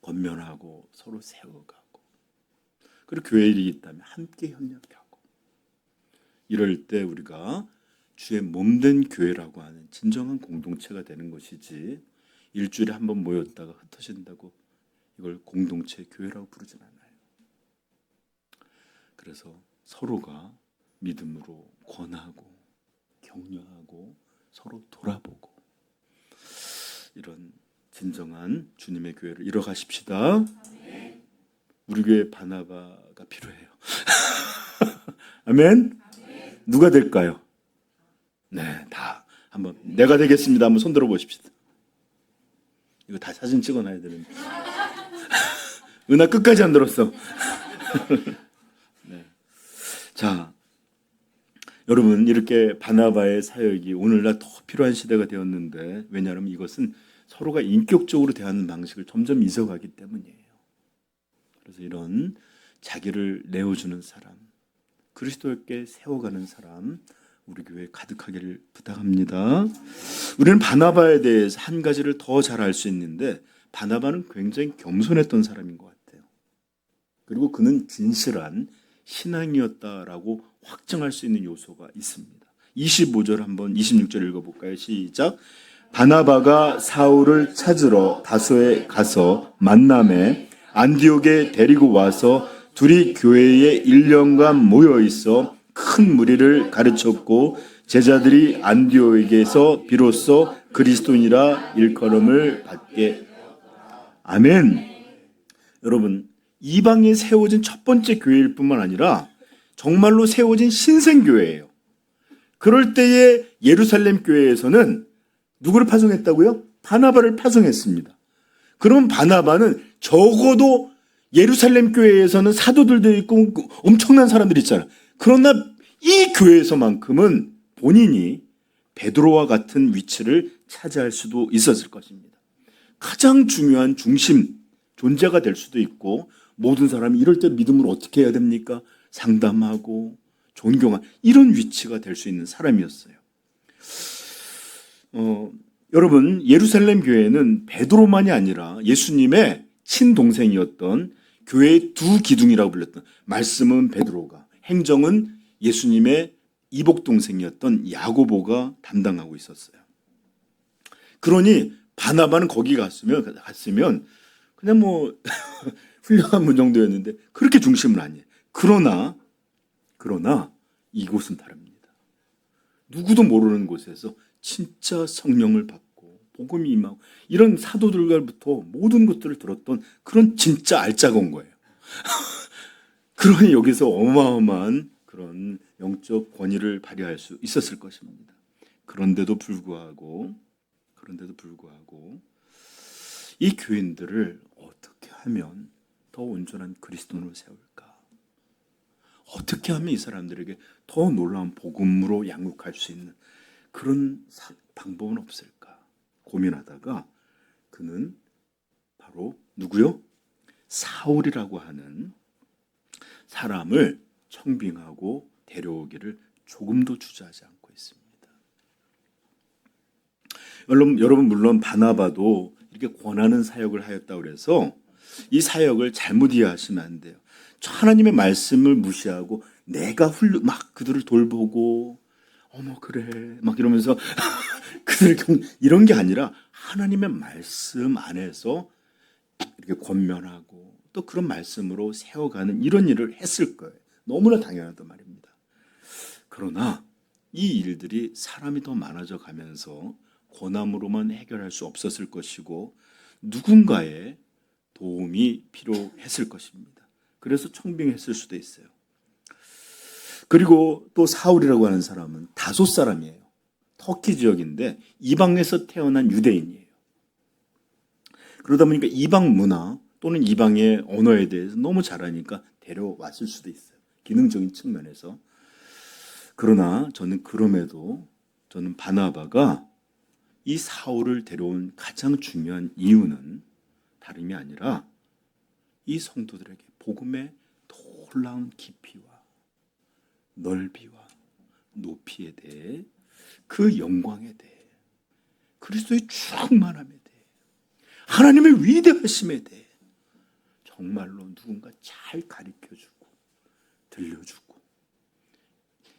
권면하고 서로 세워가고 그리고 교회 일이 있다면 함께 협력하고 이럴 때 우리가 주의 몸된 교회라고 하는 진정한 공동체가 되는 것이지 일주일에 한 번 모였다가 흩어진다고 이걸 공동체 교회라고 부르진 않아요. 그래서 서로가 믿음으로 권하고 격려하고 서로 돌아보고 이런 진정한 주님의 교회를 이뤄가십시다. 우리 교회 바나바가 필요해요. 아멘. 누가 될까요? 네, 다 한번 내가 되겠습니다. 한번 손 들어 보십시다. 이거 다 사진 찍어놔야 되는데. 은하 끝까지 안 들었어. 네. 자, 여러분 이렇게 바나바의 사역이 오늘날 더 필요한 시대가 되었는데 왜냐하면 이것은 서로가 인격적으로 대하는 방식을 점점 잊어가기 때문이에요. 그래서 이런 자기를 내어주는 사람, 그리스도께 세워가는 사람 우리 교회에 가득하기를 부탁합니다. 우리는 바나바에 대해서 한 가지를 더 잘 알 수 있는데 바나바는 굉장히 겸손했던 사람인 것 같아요. 그리고 그는 진실한 신앙이었다라고 확정할 수 있는 요소가 있습니다. 25절 한번 26절 읽어볼까요? 시작. 바나바가 사울을 찾으러 다소에 가서 만남에 안디옥에 데리고 와서 둘이 교회에 1년간 모여 있어 큰 무리를 가르쳤고 제자들이 안디옥에서 비로소 그리스도인이라 일컬음을 받게. 아멘. 여러분 이방에 세워진 첫 번째 교회일 뿐만 아니라 정말로 세워진 신생교회예요. 그럴 때에 예루살렘 교회에서는 누구를 파송했다고요? 바나바를 파송했습니다. 그러면 바나바는 적어도 예루살렘 교회에서는 사도들도 있고 엄청난 사람들이 있잖아요. 그러나 이 교회에서만큼은 본인이 베드로와 같은 위치를 차지할 수도 있었을 것입니다. 가장 중요한 중심, 존재가 될 수도 있고 모든 사람이 이럴 때 믿음을 어떻게 해야 됩니까? 상담하고 존경하는 이런 위치가 될 수 있는 사람이었어요. 여러분 예루살렘 교회는 베드로만이 아니라 예수님의 친동생이었던 교회의 두 기둥이라고 불렸던 말씀은 베드로가 행정은 예수님의 이복동생이었던 야고보가 담당하고 있었어요. 그러니 바나바는 거기 갔으면 그냥 뭐 훌륭한 분 정도였는데 그렇게 중심은 아니에요. 그러나 이곳은 다릅니다. 누구도 모르는 곳에서 진짜 성령을 받고 복음이 임하고 이런 사도들과부터 모든 것들을 들었던 그런 진짜 알짜가 온 거예요. 그러니 여기서 어마어마한 그런 영적 권위를 발휘할 수 있었을 것입니다. 그런데도 불구하고 이 교인들을 어떻게 하면 더 온전한 그리스도인으로 세울까? 어떻게 하면 이 사람들에게 더 놀라운 복음으로 양육할 수 있는 그런 방법은 없을까? 고민하다가 그는 바로 누구요? 사울이라고 하는 사람을 청빙하고 데려오기를 조금도 주저하지 않고 있습니다. 여러분 물론 바나바도 이렇게 권하는 사역을 하였다고 그래서 이 사역을 잘못 이해하시면 안 돼요. 하나님의 말씀을 무시하고 내가 막 그들을 돌보고 그래 막 이러면서 그들을 이런 게 아니라 하나님의 말씀 안에서 이렇게 권면하고 또 그런 말씀으로 세워가는 이런 일을 했을 거예요. 너무나 당연하단 말입니다. 그러나 이 일들이 사람이 더 많아져 가면서 권함으로만 해결할 수 없었을 것이고 누군가의 도움이 필요했을 것입니다. 그래서 청빙했을 수도 있어요. 그리고 또 사울이라고 하는 사람은 다소 사람이에요. 터키 지역인데 이방에서 태어난 유대인이에요. 그러다 보니까 이방 문화 또는 이방의 언어에 대해서 너무 잘하니까 데려왔을 수도 있어요. 기능적인 측면에서. 그러나 저는 바나바가 이 사울을 데려온 가장 중요한 이유는 다름이 아니라 이 성도들에게 복음의 놀라운 깊이와 넓이와 높이에 대해, 그 영광에 대해, 그리스도의 충만함에 대해, 하나님의 위대하심에 대해 정말로 누군가 잘 가르쳐주고 들려주고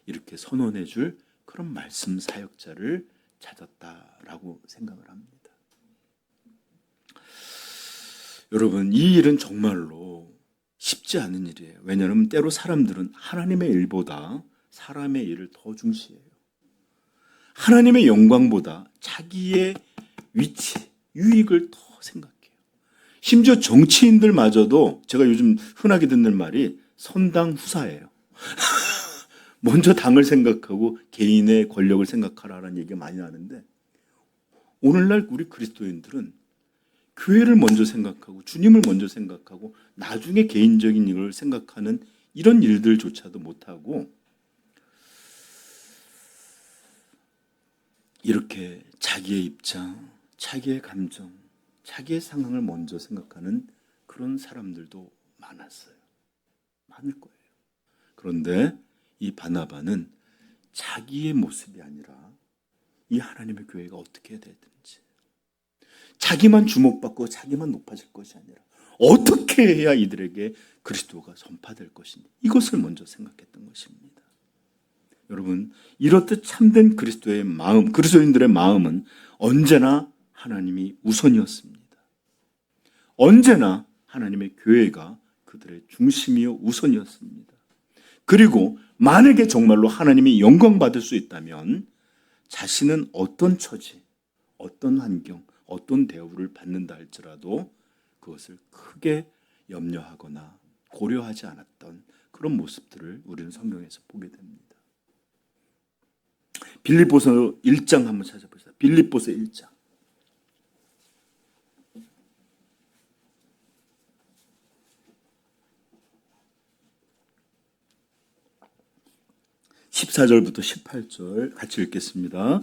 이렇게 선언해줄 그런 말씀 사역자를 찾았다라고 생각을 합니다. 여러분, 이 일은 정말로 쉽지 않은 일이에요. 왜냐하면 때로 사람들은 하나님의 일보다 사람의 일을 더 중시해요. 하나님의 영광보다 자기의 위치, 유익을 더 생각해요. 심지어 정치인들마저도 제가 요즘 흔하게 듣는 말이 선당 후사예요. 먼저 당을 생각하고 개인의 권력을 생각하라는 얘기가 많이 나는데, 오늘날 우리 그리스도인들은 교회를 먼저 생각하고 주님을 먼저 생각하고 나중에 개인적인 일을 생각하는 이런 일들조차도 못하고 이렇게 자기의 입장, 자기의 감정, 자기의 상황을 먼저 생각하는 그런 사람들도 많았어요. 많을 거예요. 그런데 이 바나바는 자기의 모습이 아니라 이 하나님의 교회가 어떻게 해야 되든지, 자기만 주목받고 자기만 높아질 것이 아니라 어떻게 해야 이들에게 그리스도가 전파될 것인지, 이것을 먼저 생각했던 것입니다. 여러분, 이렇듯 참된 그리스도의 마음, 그리스도인들의 마음은 언제나 하나님이 우선이었습니다. 언제나 하나님의 교회가 그들의 중심이요 우선이었습니다. 그리고 만약에 정말로 하나님이 영광 받을 수 있다면 자신은 어떤 처지, 어떤 환경, 어떤 대우를 받는다 할지라도 그것을 크게 염려하거나 고려하지 않았던 그런 모습들을 우리는 성경에서 보게 됩니다. 빌립보서 1장 한번 찾아보시다. 빌립보서 1장. 14절부터 18절 같이 읽겠습니다.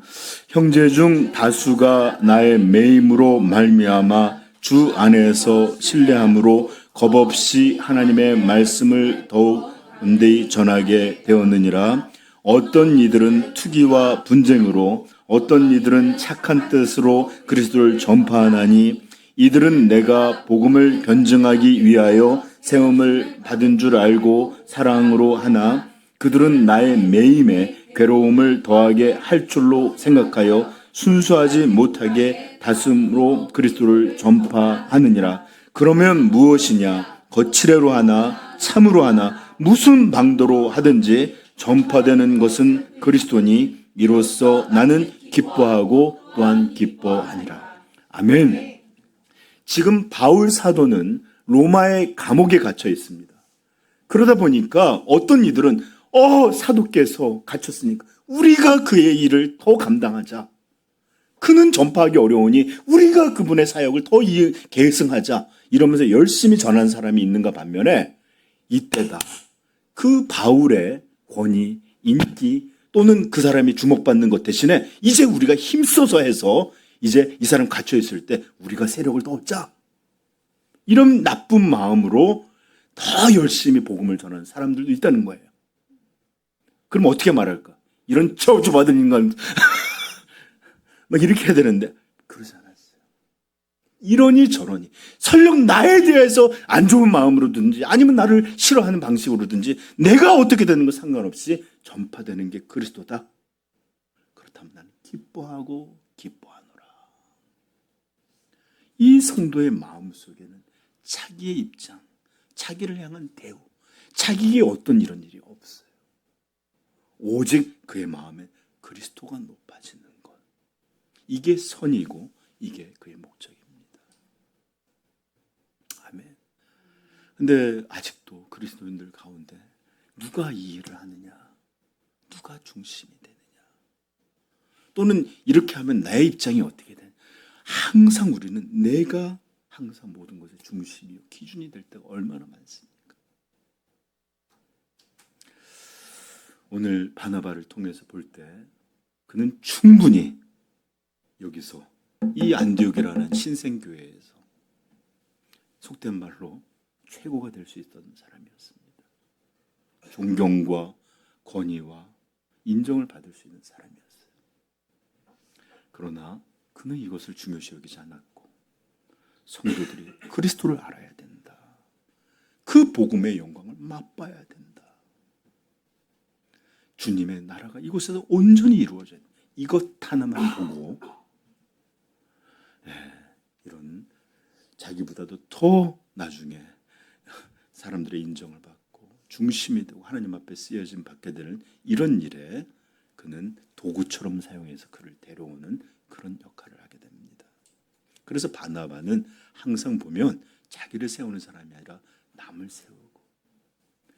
형제 중 다수가 나의 매임으로 말미암아 주 안에서 신뢰함으로 겁없이 하나님의 말씀을 더욱 은대히 전하게 되었느니라. 어떤 이들은 투기와 분쟁으로, 어떤 이들은 착한 뜻으로 그리스도를 전파하나니, 이들은 내가 복음을 변증하기 위하여 세움을 받은 줄 알고 사랑으로 하나, 그들은 나의 매임에 괴로움을 더하게 할 줄로 생각하여 순수하지 못하게 다슴으로 그리스도를 전파하느니라. 그러면 무엇이냐? 거칠애로 하나 참으로 하나 무슨 방도로 하든지 전파되는 것은 그리스도니, 이로써 나는 기뻐하고 또한 기뻐하니라. 아멘. 지금 바울 사도는 로마의 감옥에 갇혀 있습니다. 그러다 보니까 어떤 이들은 사도께서 갇혔으니까 우리가 그의 일을 더 감당하자. 그는 전파하기 어려우니 우리가 그분의 사역을 더 계승하자. 이러면서 열심히 전한 사람이 있는가 반면에, 이때다. 그 바울의 권위, 인기 또는 그 사람이 주목받는 것 대신에 이제 우리가 힘써서 해서 이제 이 사람 갇혀있을 때 우리가 세력을 더 얻자. 이런 나쁜 마음으로 더 열심히 복음을 전하는 사람들도 있다는 거예요. 그럼 어떻게 말할까? 이런 저주받은 인간 막 이렇게 해야 되는데 그러지 않았어요. 이러니 저러니 설령 나에 대해서 안 좋은 마음으로든지 아니면 나를 싫어하는 방식으로든지 내가 어떻게 되는 거 상관없이 전파되는 게 그리스도다. 그렇다면 나는 기뻐하고 기뻐하노라. 이 성도의 마음 속에는 자기의 입장, 자기를 향한 대우, 자기에게 어떤 이런 일이 없어요. 오직 그의 마음에 그리스도가 높아지는 것. 이게 선이고 이게 그의 목적입니다. 아멘. 근데 아직도 그리스도인들 가운데 누가 이 일을 하느냐? 누가 중심이 되느냐? 또는 이렇게 하면 나의 입장이 어떻게 되느냐? 항상 우리는 내가 항상 모든 것의 중심이요 기준이 될 때가 얼마나 많습니까? 오늘 바나바를 통해서 볼 때 그는 충분히 여기서 이 안디옥이라는 신생교회에서 속된 말로 최고가 될 수 있던 사람이었습니다. 존경과 권위와 인정을 받을 수 있는 사람이었어요. 그러나 그는 이것을 중요시 여기지 않았고 성도들이 그리스도를 알아야 된다. 그 복음의 영광을 맛봐야 된다. 주님의 나라가 이곳에서 온전히 이루어져야 된다. 이것 하나만 보고 이런 자기보다도 더 나중에 사람들의 인정을 받고 중심이 되고 하나님 앞에 쓰여짐 받게 되는 이런 일에 그는 도구처럼 사용해서 그를 데려오는 그런 역할을 하게 됩니다. 그래서 바나바는 항상 보면 자기를 세우는 사람이 아니라 남을 세우고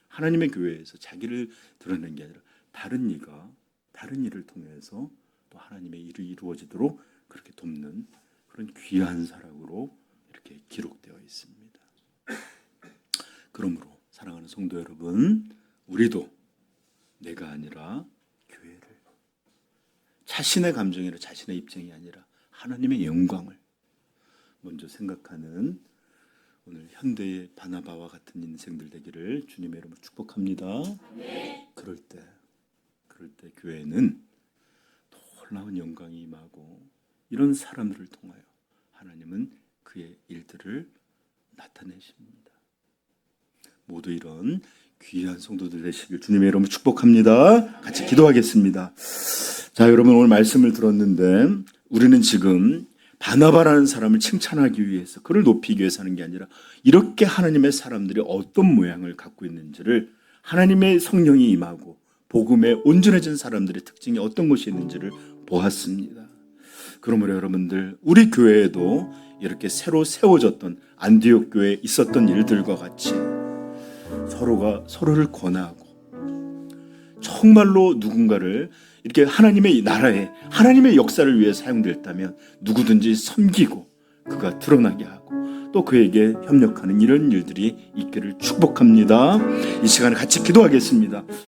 하나님의 교회에서 자기를 드러내는 게 아니라 다른 이가 다른 일을 통해서 또 하나님의 일이 이루어지도록 그렇게 돕는 그런 귀한 사람으로 이렇게 기록되어 있습니다. 그러므로 사랑하는 성도 여러분, 우리도 내가 아니라 교회를 자신의 감정이나 자신의 입장이 아니라 하나님의 영광을 먼저 생각하는 오늘 현대의 바나바와 같은 인생들 되기를 주님의 이름으로 축복합니다. 그럴 때 교회는 놀라운 영광이 임하고 이런 사람들을 통하여 하나님은 그의 일들을 나타내십니다. 모두 이런 귀한 성도들 되시길 주님의 이름으로 축복합니다. 같이 기도하겠습니다. 자, 여러분 오늘 말씀을 들었는데 우리는 지금 바나바라는 사람을 칭찬하기 위해서 그를 높이기 위해서 하는 게 아니라 이렇게 하나님의 사람들이 어떤 모양을 갖고 있는지를 하나님의 성령이 임하고 복음에 온전해진 사람들의 특징이 어떤 것이 있는지를 보았습니다. 그러므로 여러분들 우리 교회에도 이렇게 새로 세워졌던 안디옥 교회에 있었던 일들과 같이 서로가 서로를 권하고 정말로 누군가를 이렇게 하나님의 나라에 하나님의 역사를 위해 사용됐다면 누구든지 섬기고 그가 드러나게 하고 또 그에게 협력하는 이런 일들이 있기를 축복합니다. 이 시간에 같이 기도하겠습니다.